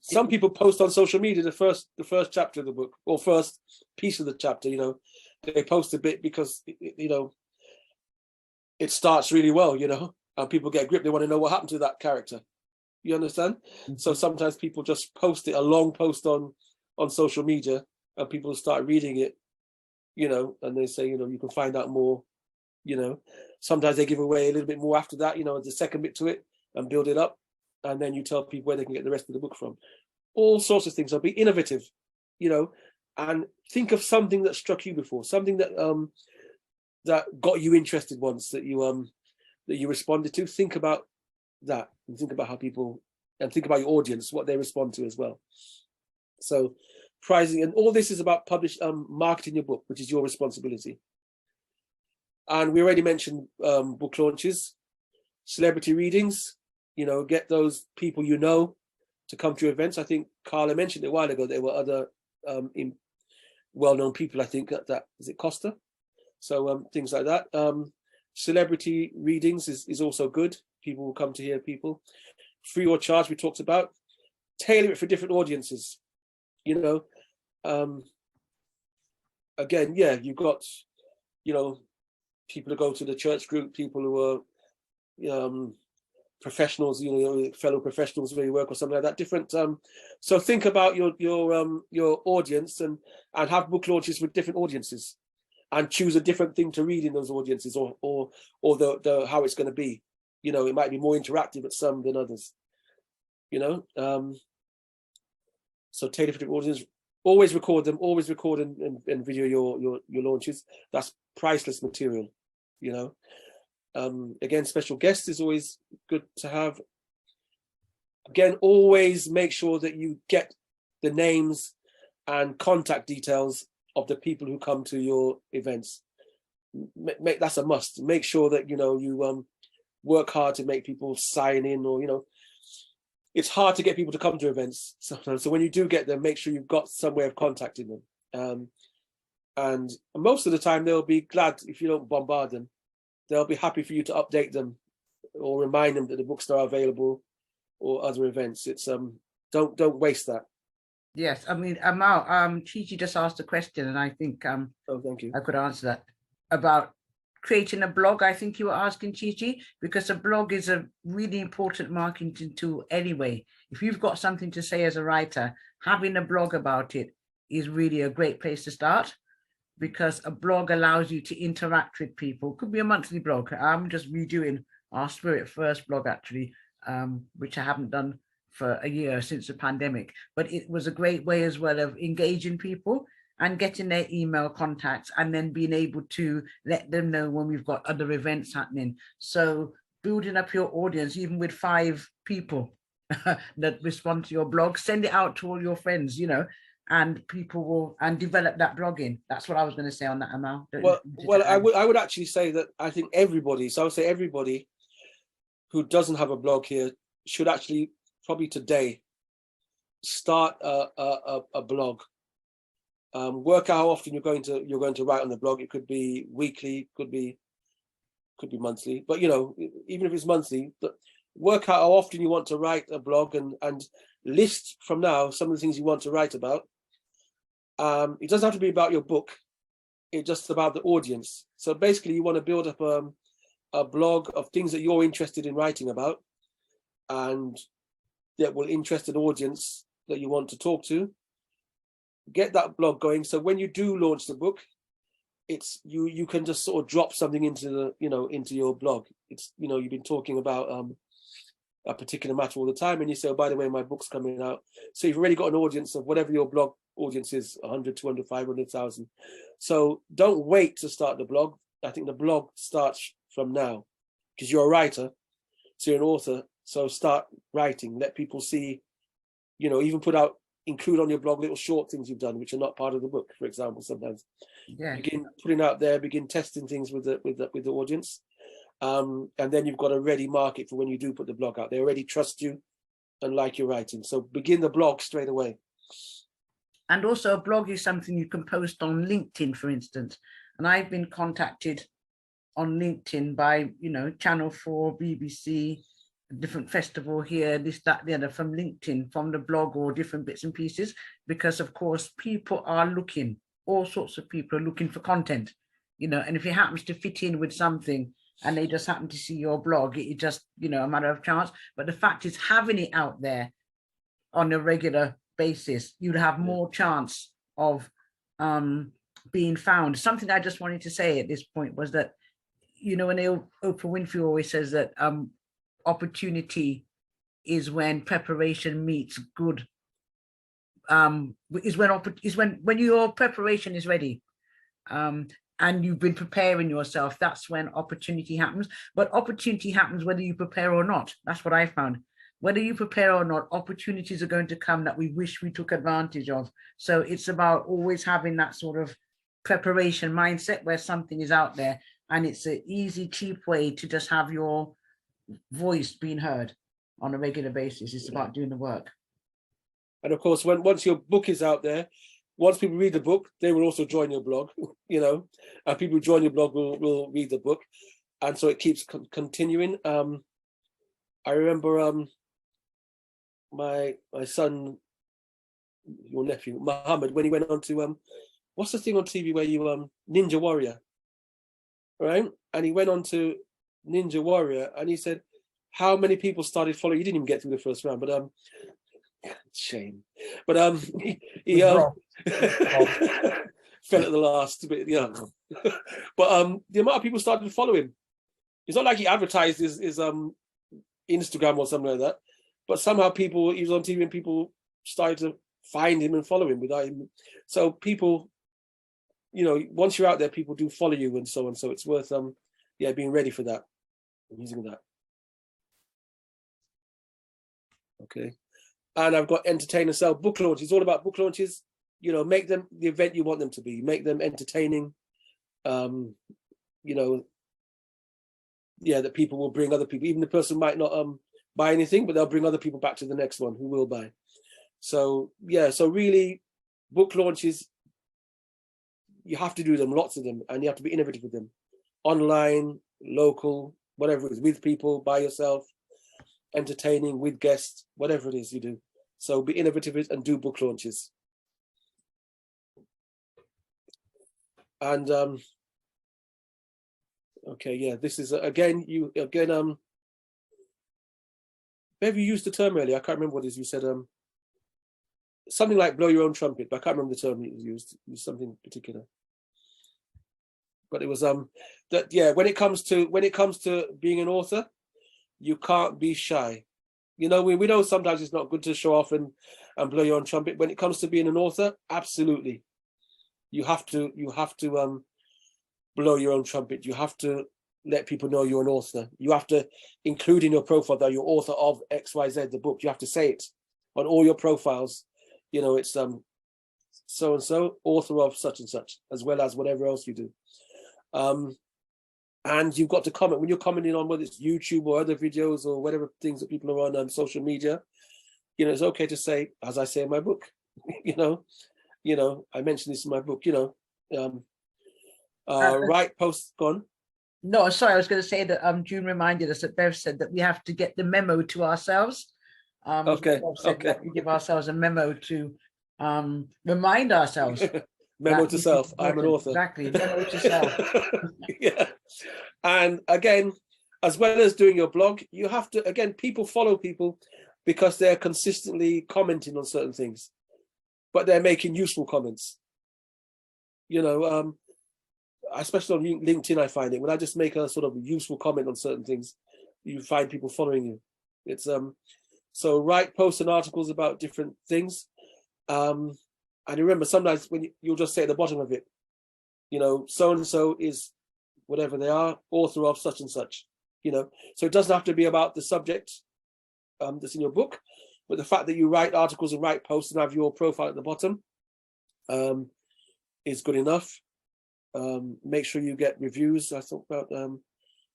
some people post on social media the first chapter of the book or first piece of the chapter. You know, they post a bit because you know it starts really well. You know, and people get gripped. They want to know what happened to that character. You understand? Mm-hmm. So sometimes people just post it, a long post on social media, and people start reading it. You know, and they say, you know, you can find out more. You know, sometimes they give away a little bit more after that. You know, the second bit to it, and build it up, and then you tell people where they can get the rest of the book from. All sorts of things. So be innovative, you know, and think of something that struck you before, something that that got you interested once, that you responded to. Think about that, and think about how people, and think about your audience, what they respond to as well. So pricing, and all this is about marketing your book, which is your responsibility. And we already mentioned book launches, celebrity readings. You know, get those people you know to come to your events. I think Carla mentioned it a while ago. There were other well-known people. I think that is it Costa. So things like that. Celebrity readings is also good. People will come to hear people. Free or charge, we talked about. Tailor it for different audiences. You know, again, yeah, you've got, you know, people who go to the church group, people who are professionals, you know, fellow professionals where you work or something like that. Different. So think about your audience and have book launches with different audiences, and choose a different thing to read in those audiences, or the how it's going to be. You know, it might be more interactive at some than others. You know, So tailor for the audience. Always record them. Always record and video your launches. That's priceless material, you know. Again, special guests is always good to have. Again, always make sure that you get the names and contact details of the people who come to your events. That's a must. Make sure that, you know, you work hard to make people sign in, or, you know, it's hard to get people to come to events sometimes. So when you do get them, make sure you've got some way of contacting them. And most of the time, they'll be glad if you don't bombard them. They'll be happy for you to update them or remind them that the books are available or other events. It's don't waste that. Yes, I mean, Amal, Chichi just asked a question, and I think oh, thank you. I could answer that about creating a blog. I think you were asking, Chichi, because a blog is a really important marketing tool anyway. If you've got something to say as a writer, having a blog about it is really a great place to start, because a blog allows you to interact with people. Could be a monthly blog. I'm just redoing our Spirit First blog, actually, which I haven't done for a year since the pandemic, but it was a great way as well of engaging people and getting their email contacts, and then being able to let them know when we've got other events happening. So building up your audience, even with 5 people that respond to your blog, send it out to all your friends, you know, and people will, and develop that blogging. That's what I was going to say on that, Amal. Well, I would actually say that I think everybody, so I would say everybody who doesn't have a blog here should actually probably today start a blog. Work out how often you're going to write on the blog. It could be weekly, could be monthly, but you know, even if it's monthly, work out how often you want to write a blog, and list from now some of the things you want to write about. It doesn't have to be about your book. It's just about the audience. So basically, you want to build up a blog of things that you're interested in writing about, and that will interest an audience that you want to talk to. Get that blog going, so when you do launch the book, it's you can just sort of drop something into the, you know, into your blog. It's, you know, you've been talking about a particular matter all the time, and you say, oh, by the way, my book's coming out. So you've already got an audience of whatever your blog audience is, 100, 200, 500,000. So don't wait to start the blog. I think the blog starts from now, because you're a writer, so you're an author. So start writing, let people see, you know, even include on your blog little short things you've done which are not part of the book, for example. Sometimes begin putting out there, begin testing things with the audience, and then you've got a ready market for when you do put the blog out. They already trust you and like your writing, so begin the blog straight away. And also, a blog is something you can post on LinkedIn, for instance. And I've been contacted on LinkedIn by, you know, Channel 4, BBC, different festival here, this, that, the other, from LinkedIn, from the blog, or different bits and pieces, because of course people are looking, all sorts of people are looking for content, you know, and if it happens to fit in with something and they just happen to see your blog, it just, you know, a matter of chance. But the fact is, having it out there on a regular basis, you'd have more chance of being found. Something I just wanted to say at this point was that, you know, when Oprah Winfrey always says that opportunity is when preparation meets good, is when your preparation is ready, and you've been preparing yourself. That's when opportunity happens. But opportunity happens whether you prepare or not. That's what I found. Whether you prepare or not, opportunities are going to come that we wish we took advantage of. So it's about always having that sort of preparation mindset where something is out there, and it's an easy, cheap way to just have your voice being heard on a regular basis. It's about doing the work. And of course, once your book is out there, once people read the book, they will also join your blog, you know, and people who join your blog will read the book, and so it keeps continuing. I remember my son, your nephew Muhammad, when he went on to what's the thing on TV where you Ninja Warrior, right? And he went on to Ninja Warrior, and he said how many people started following. He didn't even get through the first round, but shame. But he fell at the last bit, yeah. But the amount of people started to follow him. It's not like he advertised his Instagram or something like that, but somehow he was on TV and people started to find him and follow him without him. So people, you know, once you're out there, people do follow you and so on. So it's worth yeah, being ready for that and using that. Okay. And I've got entertain and sell book launches. It's all about book launches. You know, make them the event you want them to be. Make them entertaining. You know, yeah, that people will bring other people. Even the person might not buy anything, but they'll bring other people back to the next one who will buy. So yeah, so really, book launches, you have to do them, lots of them, and you have to be innovative with them. Online, local, whatever it is, with people, by yourself, entertaining, with guests, whatever it is you do. So be innovative and do book launches. And okay, yeah, this is again, Bev, you used the term earlier. I can't remember what it is. You said something like blow your own trumpet, but I can't remember the term you used. It was something particular. But it was that, yeah, when it comes to being an author, you can't be shy. You know, we know sometimes it's not good to show off and blow your own trumpet. When it comes to being an author, absolutely. You have to blow your own trumpet. You have to let people know you're an author. You have to include in your profile that you're author of XYZ, the book. You have to say it on all your profiles. You know, it's so and so, author of such and such, as well as whatever else you do. And you've got to comment when you're commenting on whether it's YouTube or other videos or whatever things that people are on social media. You know, it's okay to say, as I say in my book. you know, I mentioned this in my book. You know, right post gone. No, sorry, I was going to say that June reminded us that Bev said that we have to get the memo to ourselves. Okay. We give ourselves a memo to remind ourselves. Memo to self. I'm an author. Exactly. Memo to self. Yeah. And again, as well as doing your blog, you have to, again, people follow people because they're consistently commenting on certain things, but they're making useful comments. You know, especially on LinkedIn, I find it when I just make a sort of useful comment on certain things, you find people following you. It's so write posts and articles about different things. And remember, sometimes when you'll just say at the bottom of it, you know, so and so is whatever they are, author of such and such. You know, so it doesn't have to be about the subject that's in your book, but the fact that you write articles and write posts and have your profile at the bottom is good enough. Make sure you get reviews. I thought about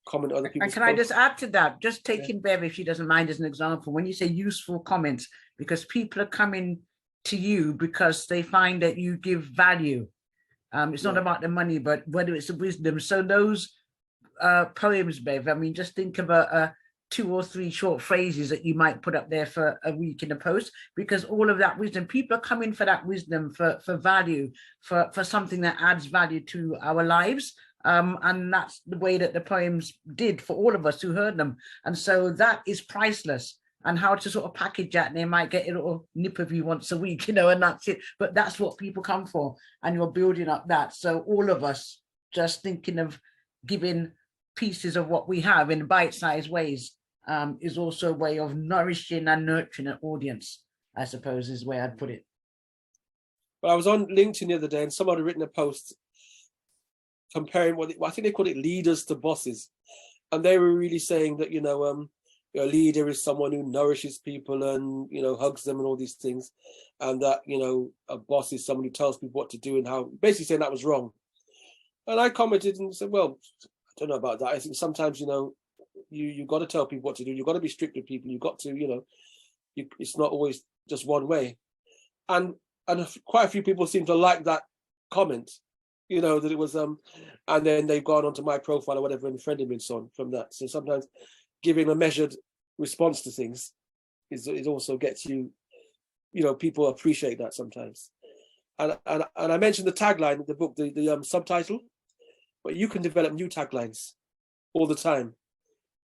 comment other people's. And can I just add to that? Just taking Bev, if she doesn't mind, as an example, when you say useful comments, because people are coming to you because they find that you give value. It's not about the money, but whether it's the wisdom. So those poems, Bev, I mean, just think of a 2 or 3 short phrases that you might put up there for a week in a post, because all of that wisdom, people are coming for that wisdom, for value, for something that adds value to our lives. And that's the way that the poems did for all of us who heard them. And so that is priceless. And how to sort of package that, and they might get a little nip of you once a week, you know, and that's it. But that's what people come for, and you're building up that. So all of us just thinking of giving pieces of what we have in bite-sized ways is also a way of nourishing and nurturing an audience, I suppose is the way I'd put it. But I was on LinkedIn the other day and someone had written a post comparing I think they called it leaders to bosses. And they were really saying that, you know, a leader is someone who nourishes people and, you know, hugs them and all these things. And that, you know, a boss is someone who tells people what to do and how, basically saying that was wrong. And I commented and said, well, I don't know about that. I think sometimes, you know, you got to tell people what to do. You've got to be strict with people. You've got to, you know, it's not always just one way. And quite a few people seem to like that comment, you know, that it was, and then they've gone onto my profile or whatever and friended me and so on from that. So sometimes giving a measured response to things it also gets you, you know, people appreciate that sometimes. And I mentioned the tagline of the book, the subtitle, but you can develop new taglines all the time.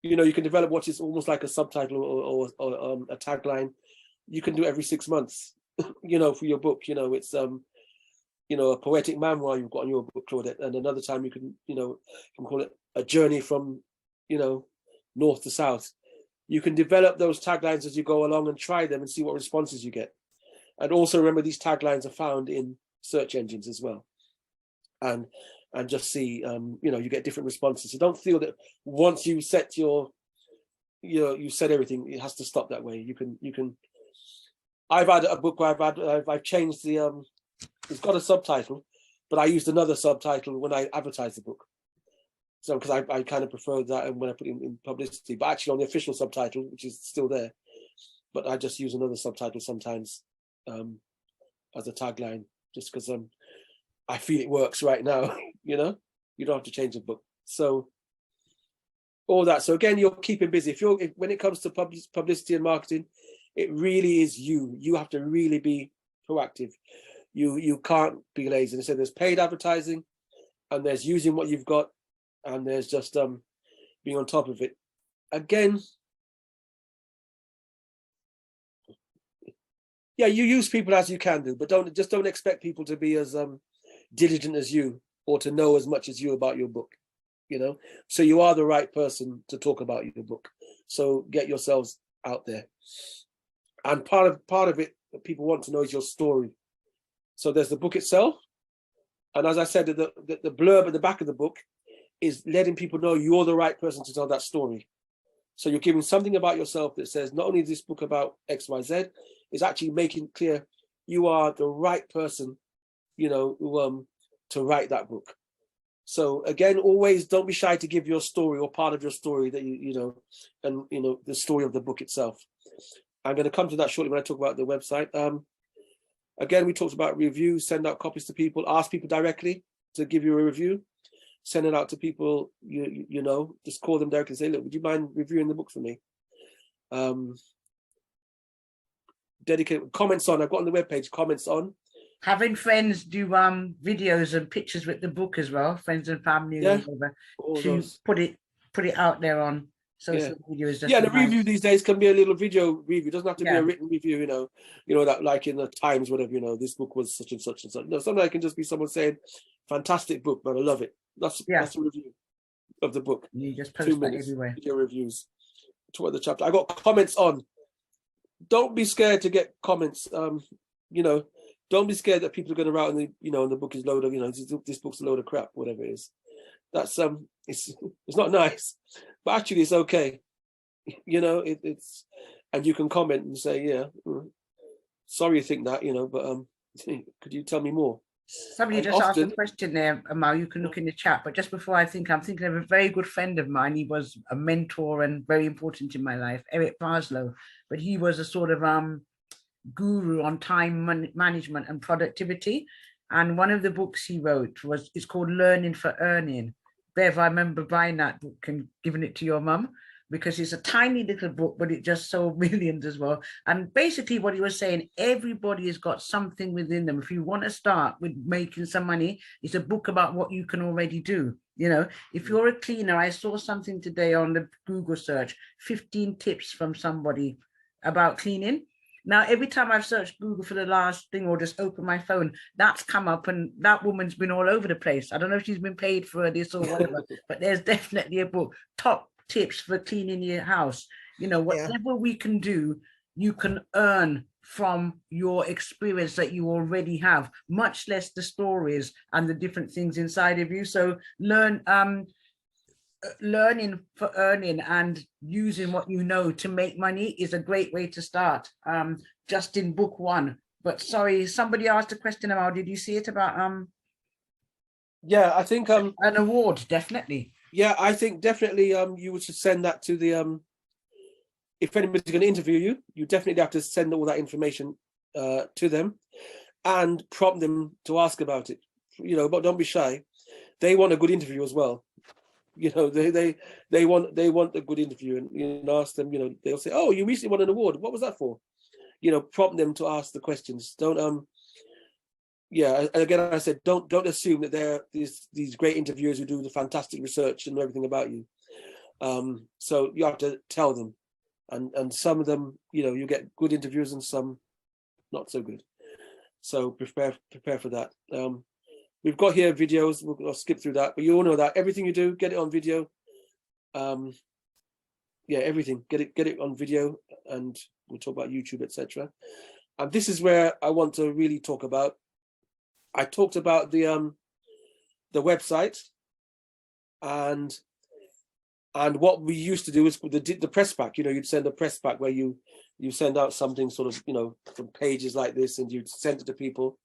You know, you can develop what is almost like a subtitle or a tagline. You can do every 6 months, you know, for your book. You know, it's you know, a poetic memoir you've got on your book, Claudette, and another time you can, you know, you can call it a journey from, you know, north to south. You can develop those taglines as you go along and try them and see what responses you get. And also remember, these taglines are found in search engines as well. And just see, you know, you get different responses. So don't feel that once you set you said everything, it has to stop that way. You can. I've had a book where I've changed the it's got a subtitle, but I used another subtitle when I advertised the book. So because I kind of prefer that, and when I put it in publicity, but actually on the official subtitle, which is still there, but I just use another subtitle sometimes as a tagline, just because I feel it works right now. You know, you don't have to change the book. So all that. So again, you're keeping busy. When it comes to publicity and marketing, it really is you. You have to really be proactive. You can't be lazy. And so there's paid advertising, and there's using what you've got, and there's just being on top of it. Again, yeah, you use people as you can do, but don't expect people to be as diligent as you, or to know as much as you about your book. You know, so you are the right person to talk about your book. So get yourselves out there. And part of it that people want to know is your story. So there's the book itself, and as I said, the blurb at the back of the book is letting people know you're the right person to tell that story. So you're giving something about yourself that says not only is this book about XYZ, it's actually making clear you are the right person, you know, to write that book. So again, always don't be shy to give your story or part of your story that you know, and you know, the story of the book itself. I'm going to come to that shortly when I talk about the website. Again, we talked about reviews, send out copies to people, ask people directly to give you a review, send it out to people, you know, just call them directly and say, look, would you mind reviewing the book for me? Dedicate comments on, I've got on the webpage, comments on. Having friends do videos and pictures with the book as well, friends and family, Yeah, or whatever, to put it out there on social media. Is just the review these days can be a little video review. It doesn't have to be a written review, you know, that like in the Times, whatever, you know, this book was such and such and such. No, sometimes it can just be someone saying, fantastic book, man, I love it. That's a review of the book. You just post 2 that minutes, everywhere. video reviews toward the chapter. I got comments on. Don't be scared to get comments. You know, don't be scared that people are going to write on the, you know, the book is load of, you know, this book's a load of crap, whatever it is. That's it's not nice, but actually it's okay. You know, it's, and you can comment and say, yeah, sorry you think that, you know, but could you tell me more? Somebody just asked a question there, Amal. You can look in the chat, but just before I'm thinking of a very good friend of mine. He was a mentor and very important in my life, Eric Parslow, but he was a sort of guru on time management and productivity. And one of the books he wrote it's called Learning for Earning. Bev, I remember buying that book and giving it to your mum, because it's a tiny little book, but it just sold millions as well. And basically what he was saying, everybody has got something within them. If you want to start with making some money, it's a book about what you can already do. You know, if you're a cleaner, I saw something today on the Google search, 15 tips from somebody about cleaning. Now, every time I've searched Google for the last thing or just open my phone, that's come up, and that woman's been all over the place. I don't know if she's been paid for this or whatever, but there's definitely a book, top tips for cleaning your house. You know, whatever we can do, you can earn from your experience that you already have, much less the stories and the different things inside of you. So learning for earning and using what you know to make money is a great way to start, just in book one. But sorry, somebody asked a question about, did you see it about yeah, I think an award? Definitely. Yeah, I think definitely you should send that to the if anybody's going to interview you, you definitely have to send all that information to them and prompt them to ask about it. You know, but don't be shy. They want a good interview as well. You know, they want a good interview, and you know, ask them. You know, they'll say, "Oh, you recently won an award. What was that for?" You know, prompt them to ask the questions. Don't yeah. Again, I said, don't assume that they're these great interviewers who do the fantastic research and everything about you. So you have to tell them, and some of them, you know, you get good interviews and some not so good. So prepare for that. We've got here videos. We'll skip through that, but you all know that everything you do, get it on video. Yeah, everything. Get it on video, and we'll talk about YouTube, etc. And this is where I want to really talk about. I talked about the website, and what we used to do is the press pack. You know, you'd send a press pack where you send out something sort of, you know, from pages like this, and you'd send it to people.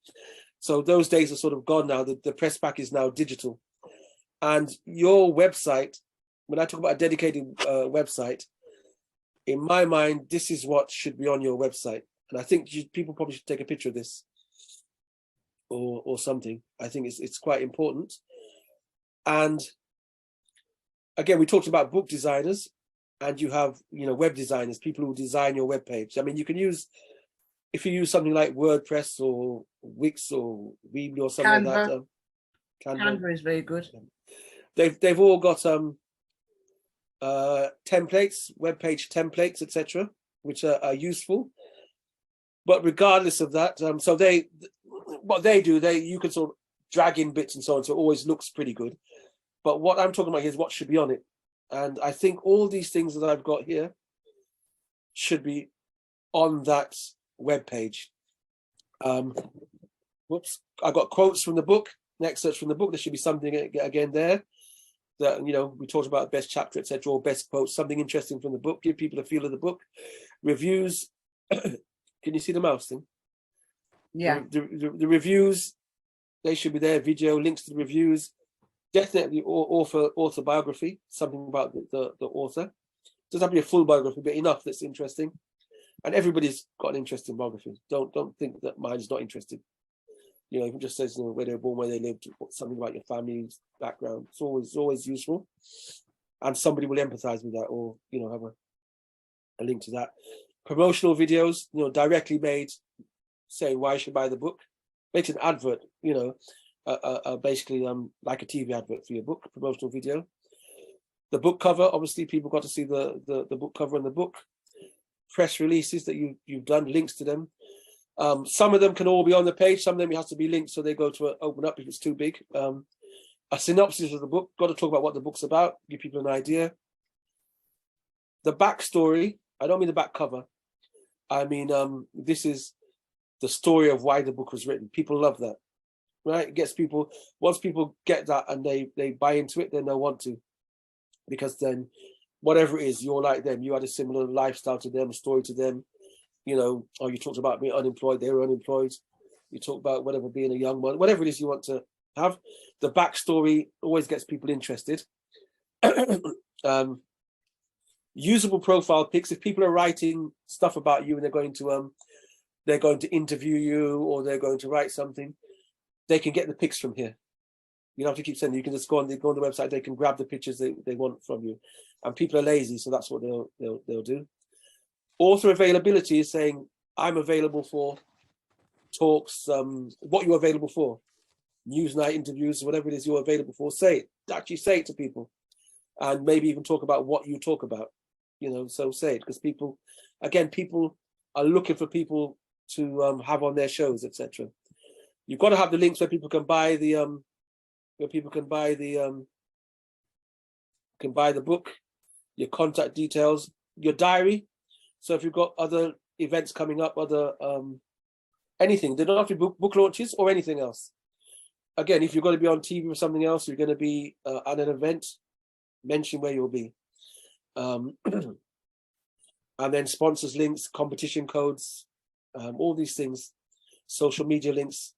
So those days are sort of gone now. The press pack is now digital. And your website, when I talk about a dedicated website, in my mind, this is what should be on your website. And I think people probably should take a picture of this or something. I think it's quite important. And again, we talked about book designers, and you have, you know, web designers, people who design your web page. I mean, you can use, if you use something like WordPress or Wix or Weebly or something Canva. like that. Canva is very good. They've all got templates, web page templates, etc., which are useful. But regardless of that, so what they do, you can sort of drag in bits and so on, so it always looks pretty good. But what I'm talking about here is what should be on it. And I think all these things that I've got here should be on that web page. Whoops, I got quotes from the book, excerpts from the book. There should be something again there that, you know, we talked about best chapter, etc., or best quotes, something interesting from the book, give people a feel of the book. Reviews. Can you see the mouse thing? Yeah. The reviews, they should be there. Video, links to the reviews. Definitely author biography, something about the author. Doesn't have to be a full biography, but enough that's interesting. And everybody's got an interesting biography. Don't think that mine's not interesting. You know, if it just says, you know, where they were born, where they lived, something about your family's background. It's always useful. And somebody will empathize with that, or, you know, have a link to that. Promotional videos, you know, directly made, saying why you should buy the book. Make an advert, you know, basically like a TV advert for your book, promotional video. The book cover, obviously people got to see the book cover and the book. Press releases that you've done, links to them. Some of them can all be on the page, some of them have to be linked so they go to open up if it's too big. A synopsis of the book, got to talk about what the book's about, give people an idea. The backstory, I don't mean the back cover. I mean, this is the story of why the book was written. People love that, right? It gets people, once people get that and they buy into it, then they'll want to. Because then, whatever it is, you're like them, you had a similar lifestyle to them, story to them. You know, or you talked about being unemployed, they were unemployed. You talk about whatever, being a young one, whatever it is you want to have. The backstory always gets people interested. Usable profile pics. If people are writing stuff about you and they're going to interview you, or they're going to write something, they can get the pics from here. You don't have to keep sending. You can just go on the website. They can grab the pictures they want from you. And people are lazy, so that's what they'll do. Author availability is saying, I'm available for talks, what you're available for, Newsnight interviews, whatever it is you're available for. Say it. Actually say it to people, and maybe even talk about what you talk about. You know, so say it, because people are looking for people to have on their shows, etc. You've got to have the links where people can buy the book, your contact details, your diary. So if you've got other events coming up, other anything, they don't have to be book launches or anything else. Again, if you're going to be on TV or something else, you're going to be at an event, mention where you'll be. And then sponsors links, competition codes, all these things, social media links,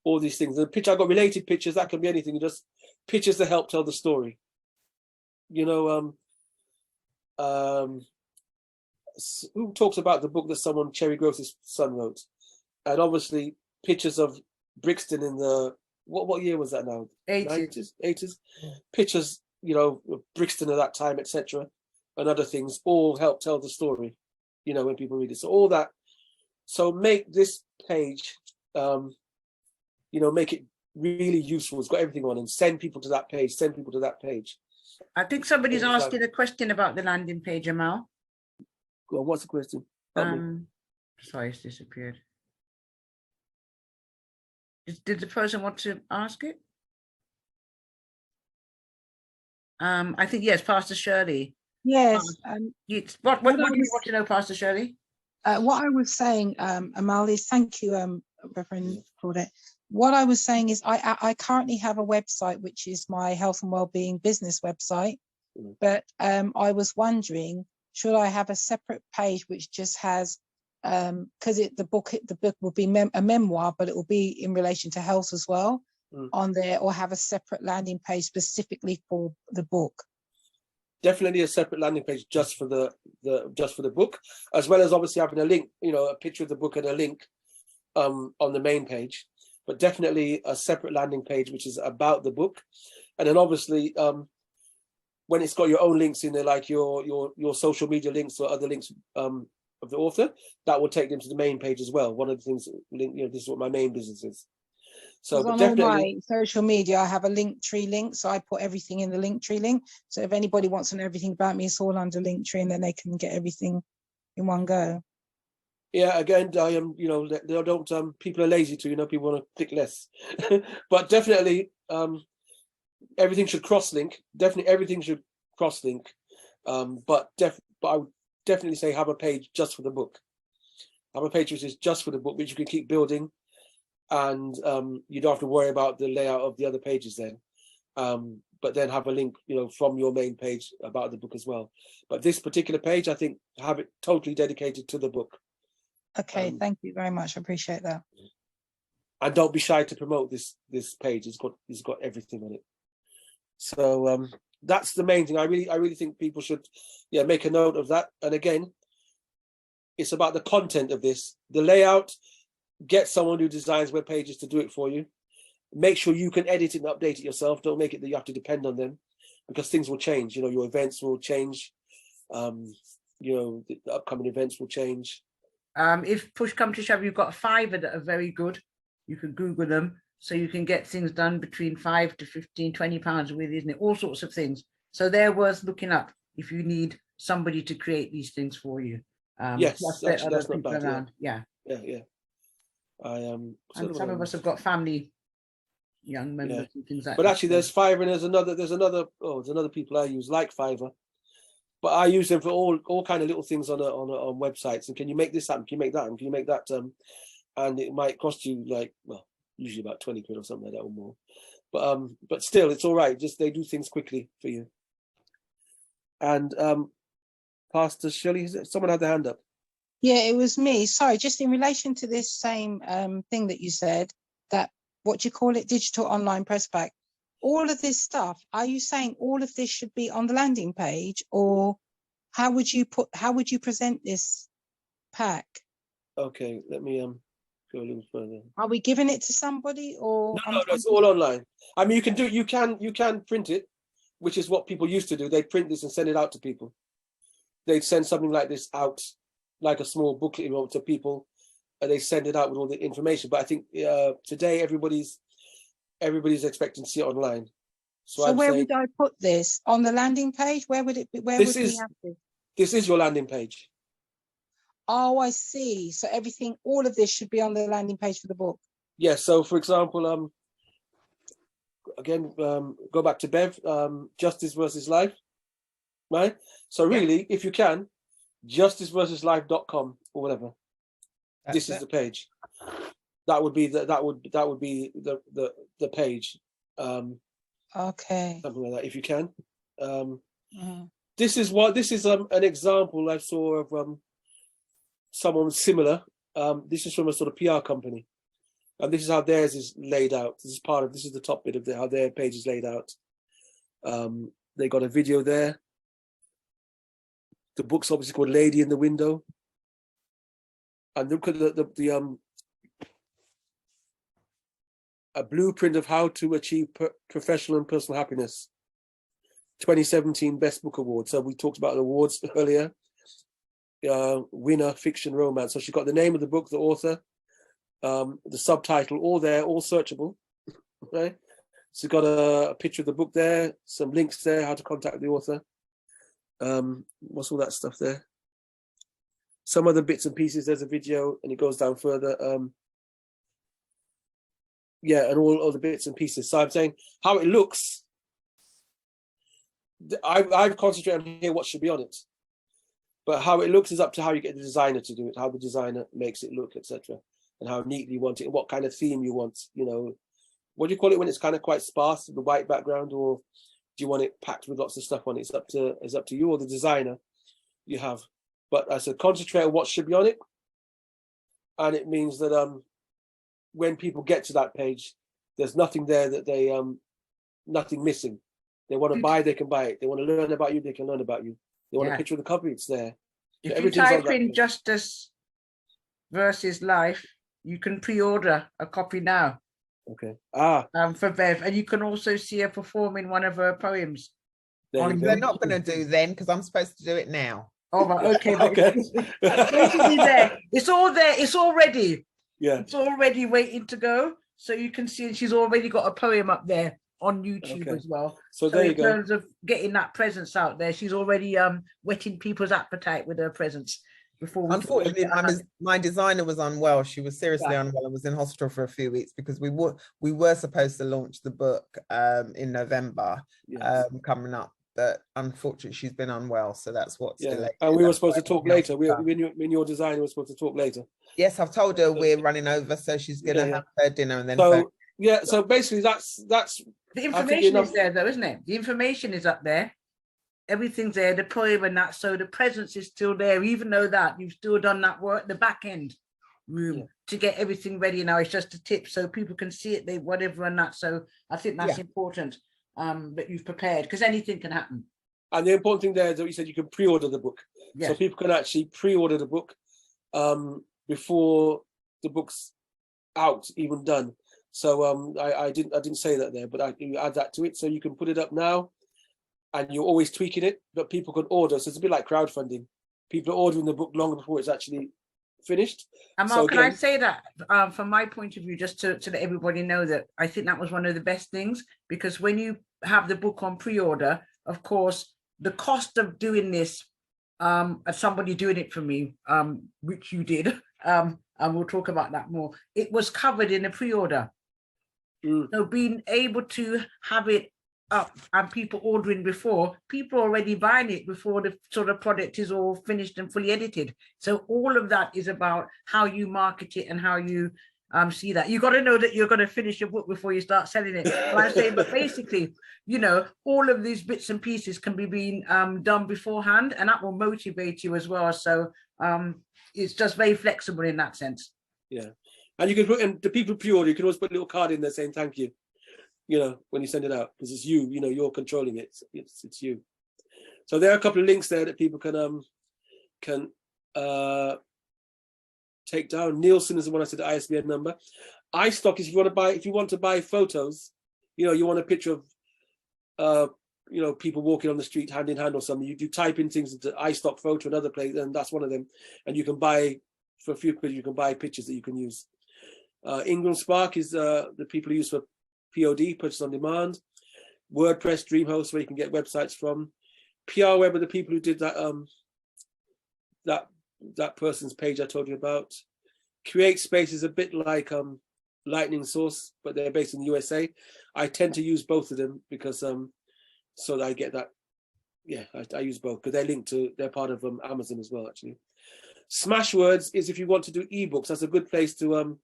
all these things. The picture, I've got related pictures, that can be anything, just pictures that help tell the story. You know, who talks about the book that Cherry Groce's son wrote? And obviously pictures of Brixton in the, what year was that now? 80s. Pictures, you know, of Brixton at that time, etc. and other things all help tell the story, you know, when people read it. So all that, so make this page, you know, make it really useful. It's got everything on, and send people to that page, I think somebody's asking a question about the landing page, Amal. Go on, what's the question? Sorry, it's disappeared. Did the person want to ask it? I think yes, Pastor Shirley. Yes. What do you want to know, Pastor Shirley? What I was saying, Amal, is thank you, Reverend Claudette. What I was saying is I currently have a website, which is my health and wellbeing business website. But I was wondering, should I have a separate page which just has, because the book will be a memoir, but it will be in relation to health as well on there, or have a separate landing page specifically for the book? Definitely a separate landing page just for the book, as well as obviously having a link, a picture of the book and a link on the main page. But definitely a separate landing page which is about the book, and then obviously when it's got your own links in there, like your social media links or other links of the author, that will take them to the main page as well. One of the things, this is what my main business is. So on all my social media, I have a Linktree link, so I put everything in the Linktree link. So if anybody wants to know everything about me, it's all under Linktree, and then they can get everything in one go. Yeah, again, I am, they don't. People are lazy too. People want to click less, but definitely, everything should cross-link. Definitely, everything should cross-link. But I would definitely say have a page just for the book. Have a page which is just for the book, which you can keep building. And you don't have to worry about the layout of the other pages then. But then have a link, from your main page about the book as well. But this particular page, I think, have it totally dedicated to the book. Okay, thank you very much. I appreciate that. And don't be shy to promote this page. It's got everything on it. So that's the main thing. I really think people should, make a note of that. And again, it's about the content of this, the layout. Get someone who designs web pages to do it for you. Make sure you can edit it and update it yourself. Don't make it that you have to depend on them, because things will change. Your events will change. The upcoming events will change. If push comes to shove, you've got Fiverr that are very good. You can Google them, so you can get things done between £5 to £15, £20 with, isn't it? All sorts of things. So they're worth looking up if you need somebody to create these things for you. Yes, actually, that's not bad. Around. Yeah. And some of us have got family, young members and things like that. But actually, there's Fiverr, and there's another people I use like Fiverr, but I use them for all kind of little things on websites. And can you make this happen? Can you make that? And can you make that? And it might cost you usually about 20 quid or something like that or more. But still, it's all right. Just they do things quickly for you. And Pastor Shirley, someone had their hand up. Yeah, it was me. Sorry, just in relation to this same thing that you said, that, what do you call it, digital online press pack, all of this stuff, are you saying all of this should be on the landing page, or how would you present this pack? Okay, let me go a little further. Are we giving it to somebody, or no, it's all online. I mean, you can print it, which is what people used to do. They print this and send it out to people. They'd send something like this out, like a small booklet to people, and they send it out with all the information. But I think today everybody's expecting to see it online. So where would I put this? On the landing page? Where would it be? Where would we have this? This is your landing page. Oh, I see. So all of this should be on the landing page for the book. Yes. Yeah, so for example, again, go back to Bev, Justice versus Life, right? So really, if you can, justiceversuslife.com or whatever. This is the page. That would be the page. Okay. Something like that, if you can. This is an example I saw of someone similar. This is from a sort of PR company, and this is how theirs is laid out. This is the top bit of how their page is laid out. They got a video there. The book's obviously called Lady in the Window. And look at the a blueprint of how to achieve professional and personal happiness. 2017 Best Book Award. So we talked about the awards earlier. Winner, fiction, romance. So she got the name of the book, the author, the subtitle, all there, all searchable. Right? So got a picture of the book there, some links there, how to contact the author. What's all that stuff there? Some other bits and pieces, there's a video, and it goes down further. And all other bits and pieces. So I'm saying how it looks. I've concentrated on here what should be on it. But how it looks is up to how you get the designer to do it, how the designer makes it look, etc., and how neatly you want it, and what kind of theme you want. You know, what do you call it when it's kind of quite sparse, the white background, or do you want it packed with lots of stuff on it? It's up to you or the designer you have. But I said, concentrate on what should be on it, and it means that when people get to that page, there's nothing there that they nothing missing. They want to buy, they can buy it. They want to learn about you, they can learn about you. They want a picture of the cover, it's there. If you type in Justice versus Life, you can pre-order a copy now. Okay. For Bev, and you can also see her performing one of her poems. They're not going to do then because I'm supposed to do it now. Oh, right, okay. Okay. It's basically there. It's all there. It's all ready. Yeah. It's already waiting to go. So you can see she's already got a poem up there on YouTube as well. So there you go. In terms of getting that presence out there, she's already whetting people's appetite with her presence. Unfortunately, my designer was unwell. She was seriously unwell and was in hospital for a few weeks because we were supposed to launch the book in November coming up, but unfortunately she's been unwell, so that's what's delayed. And we were supposed to talk later. When your designer was supposed to talk later. Yes, I've told her we're running over, so she's gonna have her dinner and then. So basically that's the information is there though, isn't it? The information is up there. Everything's there, the poem and that, so the presence is still there, even though that you've still done that work, the back end room to get everything ready. Now it's just a tip so people can see it, they whatever and that. So I think that's important that you've prepared, because anything can happen. And the important thing there is that you said you can pre-order the book. So people can actually pre-order the book before the book's out, even done. So I didn't say that there, but you add that to it, so you can put it up now. And you're always tweaking it, but people can order. So it's a bit like crowdfunding. People are ordering the book long before it's actually finished. And Mark, can I say that from my point of view, just to let everybody know that I think that was one of the best things, because when you have the book on pre-order, of course, the cost of doing this, as somebody doing it for me, which you did, and we'll talk about that more, it was covered in a pre-order. So being able to have it up and people ordering before, people are already buying it before the sort of product is all finished and fully edited. So all of that is about how you market it and how you see that. You got to know that you're going to finish your book before you start selling it. But I'm saying, but basically, you know, all of these bits and pieces can be being done beforehand, and that will motivate you as well. So it's just very flexible in that sense. Yeah, and you can put, and the people pre-order, you can always put a little card in there saying thank you. You know, when you send it out, because it's you, you know, you're controlling it. It's you. So there are a couple of links there that people can take down. Nielsen is the one I said, the ISBN number. iStock is if you want to buy photos, you know, you want a picture of you know, people walking on the street hand in hand or something. You type in things into iStock photo, another place, and that's one of them. And you can buy for a few quid, you can buy pictures that you can use. Ingram Spark is the people who use for POD, purchase on demand. WordPress, DreamHost, where you can get websites from. PR Web are the people who did that that person's page I told you about. Create Space is a bit like Lightning Source, but they're based in the USA. I tend to use both of them because so that I get that. Yeah, I use both because they're linked to, they're part of Amazon as well, actually. Smashwords is if you want to do ebooks. That's a good place to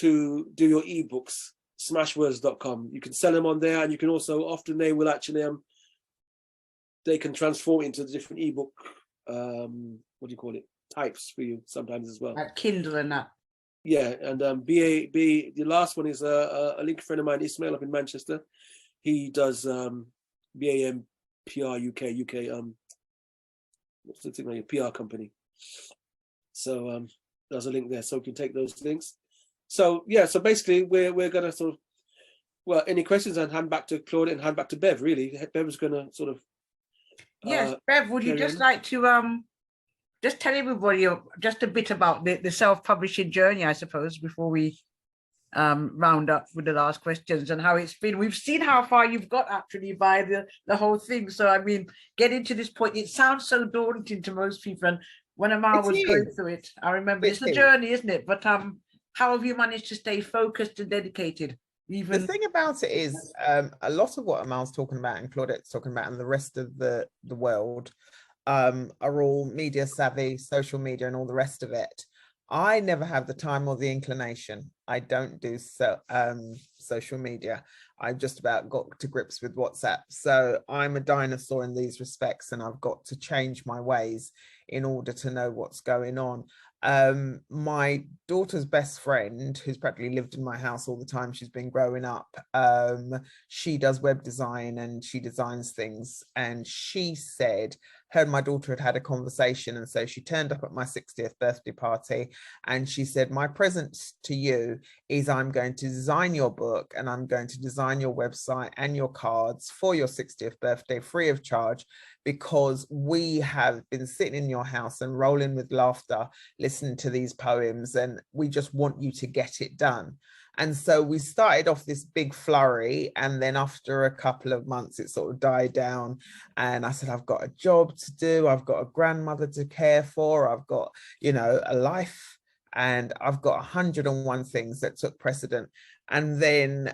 do your ebooks. Smashwords.com. You can sell them on there, and you can also, often they will actually they can transform it into the different ebook what do you call it, types for you sometimes as well, like Kindle and that. Yeah. And the last one is a link friend of mine, Ismail, up in Manchester. He does BAM PR UK what's the thing, like a PR company. So there's a link there, so we can take those links. So yeah, so basically we're gonna sort of, well, any questions, and hand back to Claudette and hand back to Bev. Really, Bev is gonna sort of. Yes, Bev, would you just like to just tell everybody just a bit about the self-publishing journey, I suppose, before we round up with the last questions, and how it's been. We've seen how far you've got actually by the whole thing. So I mean, getting to this point, it sounds so daunting to most people. And when Amal was going through it, I remember it's a journey, isn't it? But how have you managed to stay focused and dedicated? Even the thing about it is, a lot of what Amal's talking about and Claudette's talking about and the rest of the world, are all media savvy, social media and all the rest of it. I never have the time or the inclination. I don't do social media. I've just about got to grips with WhatsApp. So I'm a dinosaur in these respects, and I've got to change my ways in order to know what's going on. My daughter's best friend, who's practically lived in my house all the time, she's been growing up, she does web design and she designs things, and she said her and my daughter had a conversation, and so she turned up at my 60th birthday party and she said, my present to you is I'm going to design your book and I'm going to design your website and your cards for your 60th birthday free of charge, because we have been sitting in your house and rolling with laughter listening to these poems, and we just want you to get it done. And so we started off this big flurry, and then after a couple of months it sort of died down, and I said, I've got a job to do, I've got a grandmother to care for, I've got, you know, a life, and I've got 101 things that took precedent. And then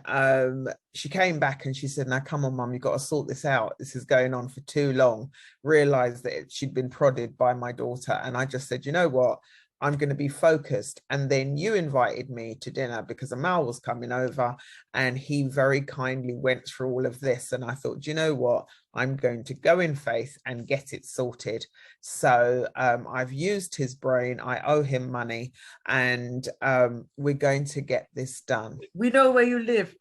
she came back and she said, now come on, mum, you've got to sort this out. This is going on for too long. Realized that she'd been prodded by my daughter. And I just said, you know what? I'm going to be focused. And then you invited me to dinner because Amal was coming over, and he very kindly went through all of this. And I thought, you know what? I'm going to go in faith and get it sorted. So I've used his brain. I owe him money, and we're going to get this done. We know where you live.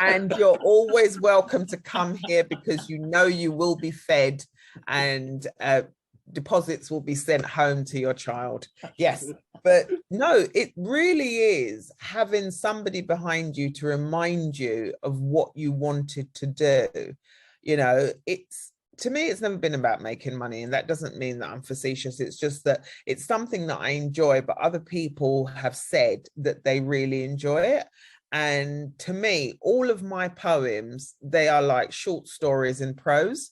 And you're always welcome to come here, because you know you will be fed, and deposits will be sent home to your child. Yes, but no, it really is having somebody behind you to remind you of what you wanted to do. You know, it's, to me, it's never been about making money, and that doesn't mean that I'm facetious. It's just that it's something that I enjoy, but other people have said that they really enjoy it. And to me, all of my poems, they are like short stories in prose,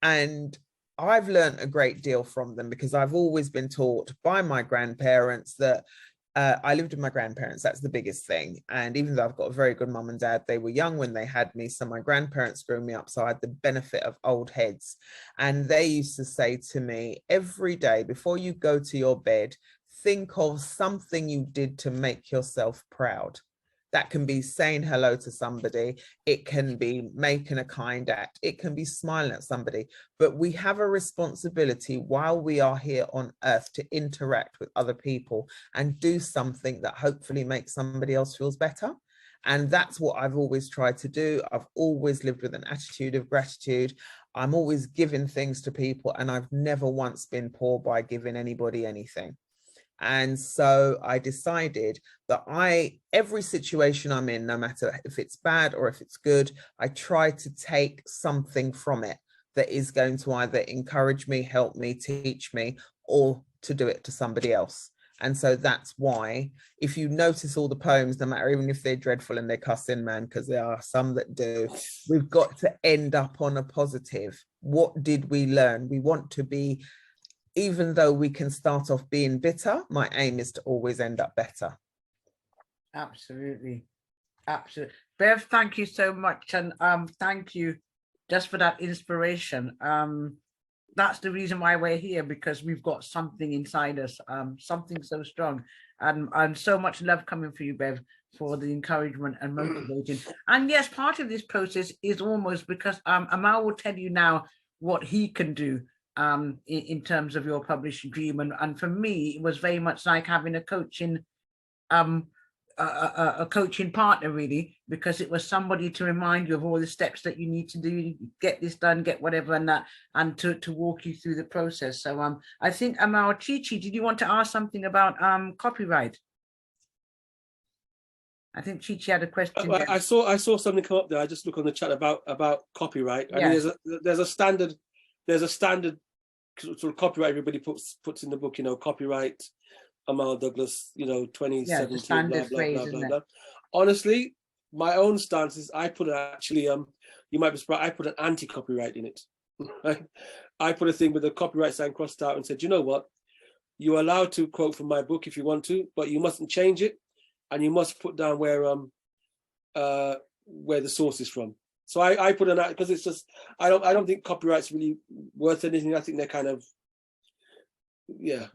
and I've learned a great deal from them, because I've always been taught by my grandparents that I lived with my grandparents. That's the biggest thing. And even though I've got a very good mum and dad, they were young when they had me. So my grandparents grew me up. So I had the benefit of old heads. And they used to say to me, every day before you go to your bed, think of something you did to make yourself proud. That can be saying hello to somebody. It can be making a kind act. It can be smiling at somebody. But we have a responsibility while we are here on earth to interact with other people and do something that hopefully makes somebody else feels better. And that's what I've always tried to do. I've always lived with an attitude of gratitude. I'm always giving things to people, and I've never once been poor by giving anybody anything. And so I decided that every situation I'm in, no matter if it's bad or if it's good, I try to take something from it that is going to either encourage me, help me, teach me, or to do it to somebody else. And so that's why, if you notice all the poems, no matter even if they're dreadful and they're cussing, man, because there are some that do, we've got to end up on a positive. What did we learn? We want to be, even though we can start off being bitter, my aim is to always end up better. Absolutely. Absolutely. Bev, thank you so much. And thank you just for that inspiration. That's the reason why we're here, because we've got something inside us, something so strong. And so much love coming for you, Bev, for the encouragement and motivating. And yes, part of this process is almost because Amal will tell you now what he can do in terms of your publishing dream. And for me, it was very much like having a coaching partner, really, because it was somebody to remind you of all the steps that you need to do, get this done, get whatever, and that, and to walk you through the process. So I think Amal, Chichi, did you want to ask something about copyright? I think Chichi had a question. I saw something come up there. I just look on the chat about copyright. I mean, there's a standard sort of copyright everybody puts in the book, you know, copyright Amal Douglas, you know, 2017, blah, blah, blah, blah. Honestly, my own stance is I put actually, you might be surprised, I put an anti-copyright in it. I put a thing with the copyright sign crossed out and said, you know what, you're allowed to quote from my book if you want to, but you mustn't change it, and you must put down where the source is from. So I put an, because it's just, I don't think copyright's really worth anything. I think they're kind of, yeah,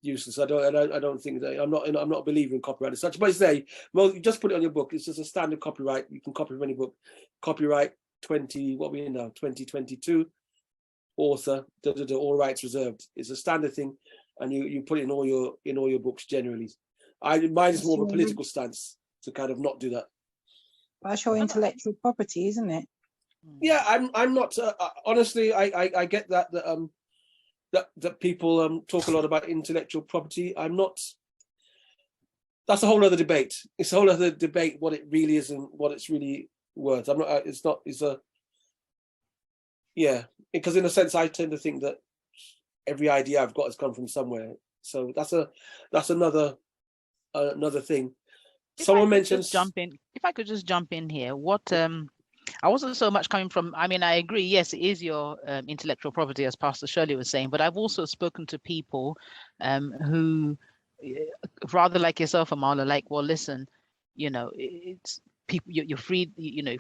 useless. I don't think that, I'm not a believer in copyright as such. But I say, well, you just put it on your book. It's just a standard copyright. You can copy from any book. Copyright 2022, author, all rights reserved. It's a standard thing, and you put it in all your books generally. Mine is more of a political stance to kind of not do that. That's your intellectual property, isn't it? Yeah, I'm not honestly. I get that people talk a lot about intellectual property. I'm not. That's a whole other debate. It's a whole other debate what it really is and what it's really worth. I'm not. It's not. It's a. Yeah, because in a sense, I tend to think that every idea I've got has come from somewhere. So that's another thing. Someone mentioned. If I could just jump in here, I wasn't so much coming from, I mean, I agree, yes, it is your intellectual property, as Pastor Shirley was saying, but I've also spoken to people who, rather like yourself, Amala, like, well, listen, it's people, you're free,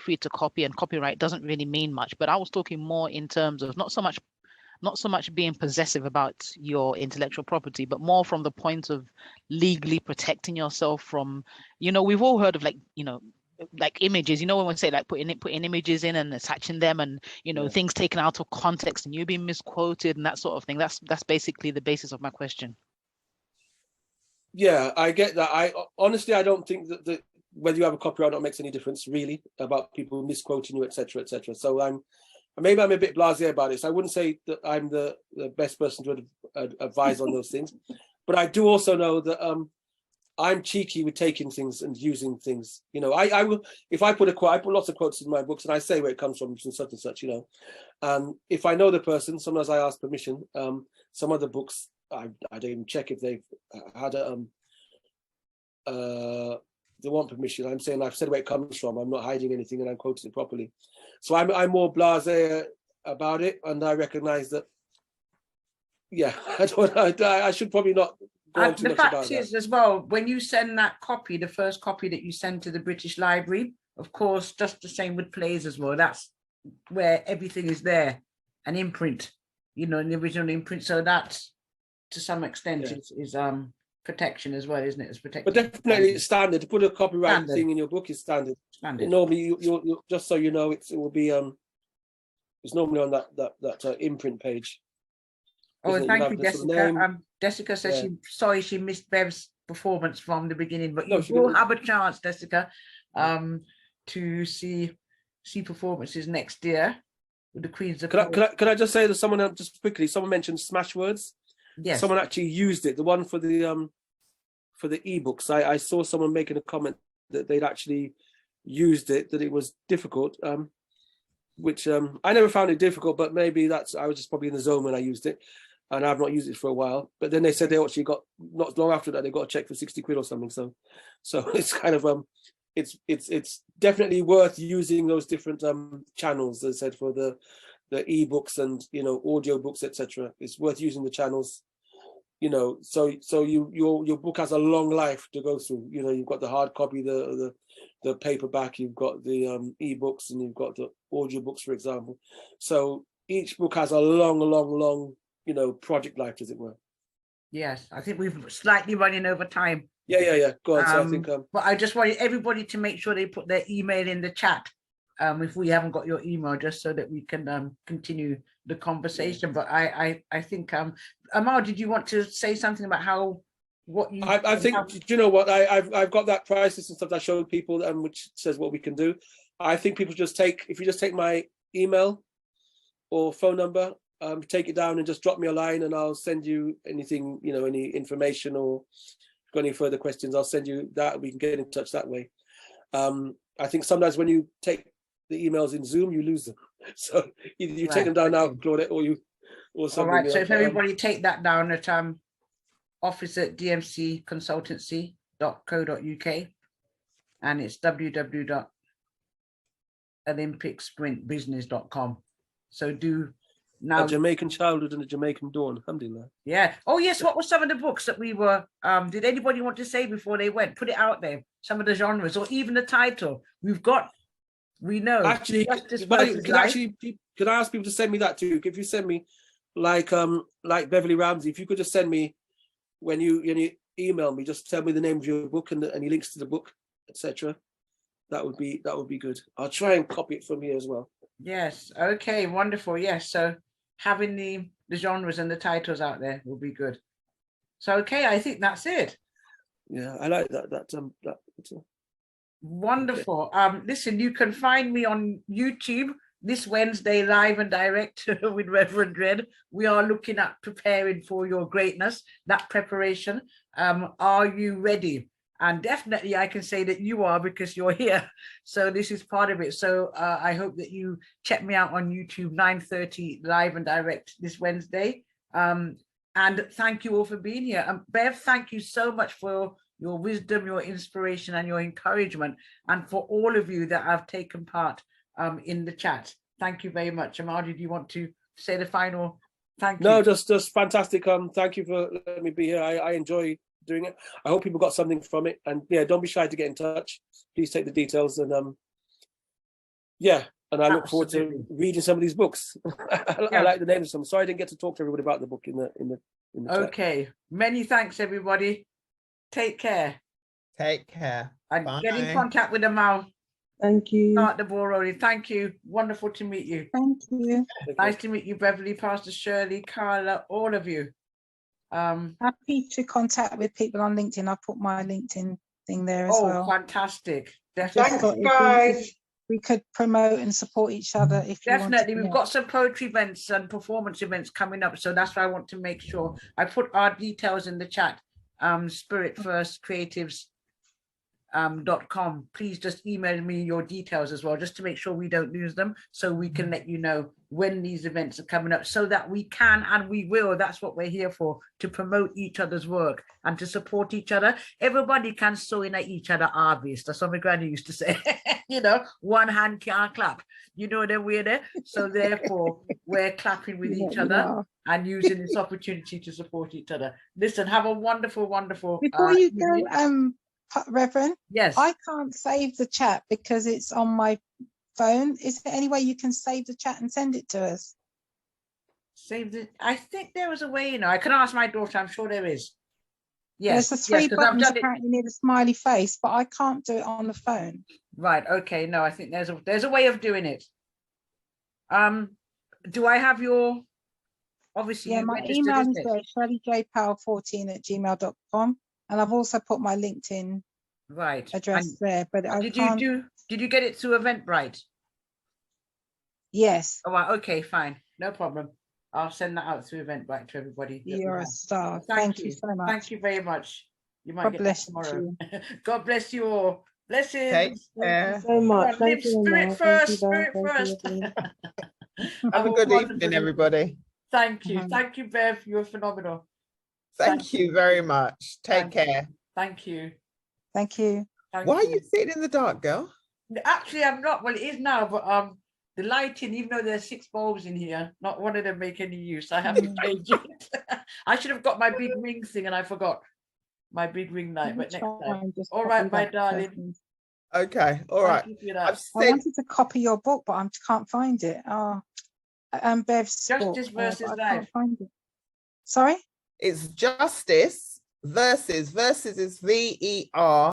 free to copy, and copyright doesn't really mean much. But I was talking more in terms of not so much being possessive about your intellectual property, but more from the point of legally protecting yourself from, we've all heard of like images, when we say like putting images in and attaching them and, things taken out of context and you being misquoted and that sort of thing. That's basically the basis of my question. Yeah, I get that. I honestly don't think that whether you have a copyright or not makes any difference really about people misquoting you, etc., etc. So maybe I'm a bit blasé about it. So I wouldn't say that I'm the best person to advise on those things. But I do also know that I'm cheeky with taking things and using things. I will, if I put a quote, I put lots of quotes in my books and I say where it comes from such and such, if I know the person, sometimes I ask permission. Some other books, I don't even check if they've had they want permission. I'm saying I've said where it comes from. I'm not hiding anything and I'm quoting it properly. So I'm more blasé about it, and I recognise that. Yeah, I should probably not go on too much about that. The fact is, as well, when you send that copy, the first copy that you send to the British Library, of course, just the same with plays as well. That's where everything is there, an imprint, in the original imprint. So that's to some extent is protection as well, isn't it? It's protection. But definitely it's standard. To put a copyright thing in your book is standard. Normally, you just so you know, it will be it's normally on that imprint page. Oh, thank you, Jessica. Jessica says she missed Bev's performance from the beginning, but you will have a chance, Jessica, to see performances next year with the Queens of. Can I just say that someone just quickly? Someone mentioned Smashwords. Yes. Someone actually used it. The one for the ebooks. I saw someone making a comment that they'd actually used it. That it was difficult. Which I never found it difficult, but maybe I was just probably in the zone when I used it. And I've not used it for a while, but then they said they actually got, not long after that, they got a check for 60 quid or something. So it's kind of it's definitely worth using those different channels, as I said, for the ebooks and audio books, etc. It's worth using the channels, so your book has a long life to go through. You've got the hard copy, the paperback, you've got the ebooks, and you've got the audio books, for example. So each book has a long project life, as it were. Yes, I think we've slightly running over time. Yeah. Go on. So I think. But I just wanted everybody to make sure they put their email in the chat, if we haven't got your email, just so that we can continue the conversation. But I think Amal, did you want to say something about what you? I think you know what I've got that price list and stuff that I showed people, which says what we can do. I think people if you just take my email or phone number. Take it down and just drop me a line and I'll send you anything, any information, or if you've got any further questions, I'll send you that. We can get in touch that way. I think sometimes when you take the emails in Zoom, you lose them. So either you take them down now, Claudette, or something. All right, so if everybody take that down at office@dmcconsultancy.co.uk, and it's www.olympicsprintbusiness.com. So do now. A Jamaican childhood and a Jamaican dawn. Alhamdulillah. Yeah. Oh yes. What were some of the books that we were? Did anybody want to say before they went? Put it out there. Some of the genres, or even the title. We've got We know. Actually, could I ask people to send me that too? If you send me, like Beverly Ramsey, if you could just send me when you email me, just tell me the name of your book and any links to the book, etc. That would be good. I'll try and copy it from here as well. Yes. Okay. Wonderful. Yes. So having the genres and the titles out there will be good. So okay, I think that's it. Yeah, I like that. Wonderful. Okay. Listen, you can find me on YouTube this Wednesday, live and direct with Reverend Red. We are looking at preparing for your greatness, that preparation. Are you ready? And definitely I can say that you are, because you're here. So this is part of it. So I hope that you check me out on YouTube, 9:30 live and direct this Wednesday. And thank you all for being here. Bev, thank you so much for your wisdom, your inspiration, and your encouragement, and for all of you that have taken part in the chat. Thank you very much. Amadi, do you want to say the final thank you? No, just fantastic. Thank you for letting me be here. I enjoy doing it. I hope people got something from it. And yeah, don't be shy to get in touch. Please take the details. And yeah, and I look forward to reading some of these books. I like the names of some. Sorry I didn't get to talk to everybody about the book in the okay. Chat. Many thanks, everybody. Take care. Take care. And Bye. get in contact with them now. Thank you. Start the ball rolling. Thank you. Wonderful to meet you. Thank you. Nice to meet you, Beverly, Pastor Shirley, Carla, all of you. Happy to contact with people on LinkedIn. I put my LinkedIn thing there as well. Oh, fantastic. Definitely. Thanks, guys. We could promote and support each other if definitely. We've got some poetry events and performance events coming up. So that's why I want to make sure I put our details in the chat. Spirit First Creatives .com. Please just email me your details as well, just to make sure we don't lose them, so we can let you know when these events are coming up, so that we can and we will. That's what we're here for, to promote each other's work and to support each other. Everybody can sew in at each other, obvious. That's what my granny used to say. You know, one hand can't clap. You know that we're there. So therefore, we're clapping with each other and using this opportunity to support each other. Listen, have a wonderful, wonderful. Before you go, Reverend, yes, I can't save the chat because it's on my phone. Is there any way you can save the chat and send it to us? Save it. I think there was a way, you know. I can ask my daughter. I'm sure there is. Yes, there's the three buttons apparently near the smiley face, but I can't do it on the phone. Right. Okay. No, I think there's a way of doing it. Do I have your? Obviously, yeah. My email is there, shirleyjpower14@gmail.com. And I've also put my LinkedIn address there. But did you get it through Eventbrite? Yes. Oh, right. Okay, fine, no problem. I'll send that out through Eventbrite to everybody. You're a star. Thank you so much. Thank you very much. You might God get bless that tomorrow. you. God bless you all. Blessings. Take care. Thank you so much. Live spirit first. Spirit first. Have a good evening, everybody. Thank you. Thank you, Bev. You're phenomenal. Thank you very much. Take care. Thank you. Thank you. Why are you sitting in the dark, girl? Actually, I'm not. Well, it is now, but the lighting, even though there's 6 bulbs in here, not one of them make any use. I have to change it. I should have got my big ring thing, and I forgot my big ring light. But next time. All right, my darling. Okay. All right. I wanted to copy your book, but I can't find it. Bev's Justice versus Life. I can't find it. Sorry. It's Justice versus is VER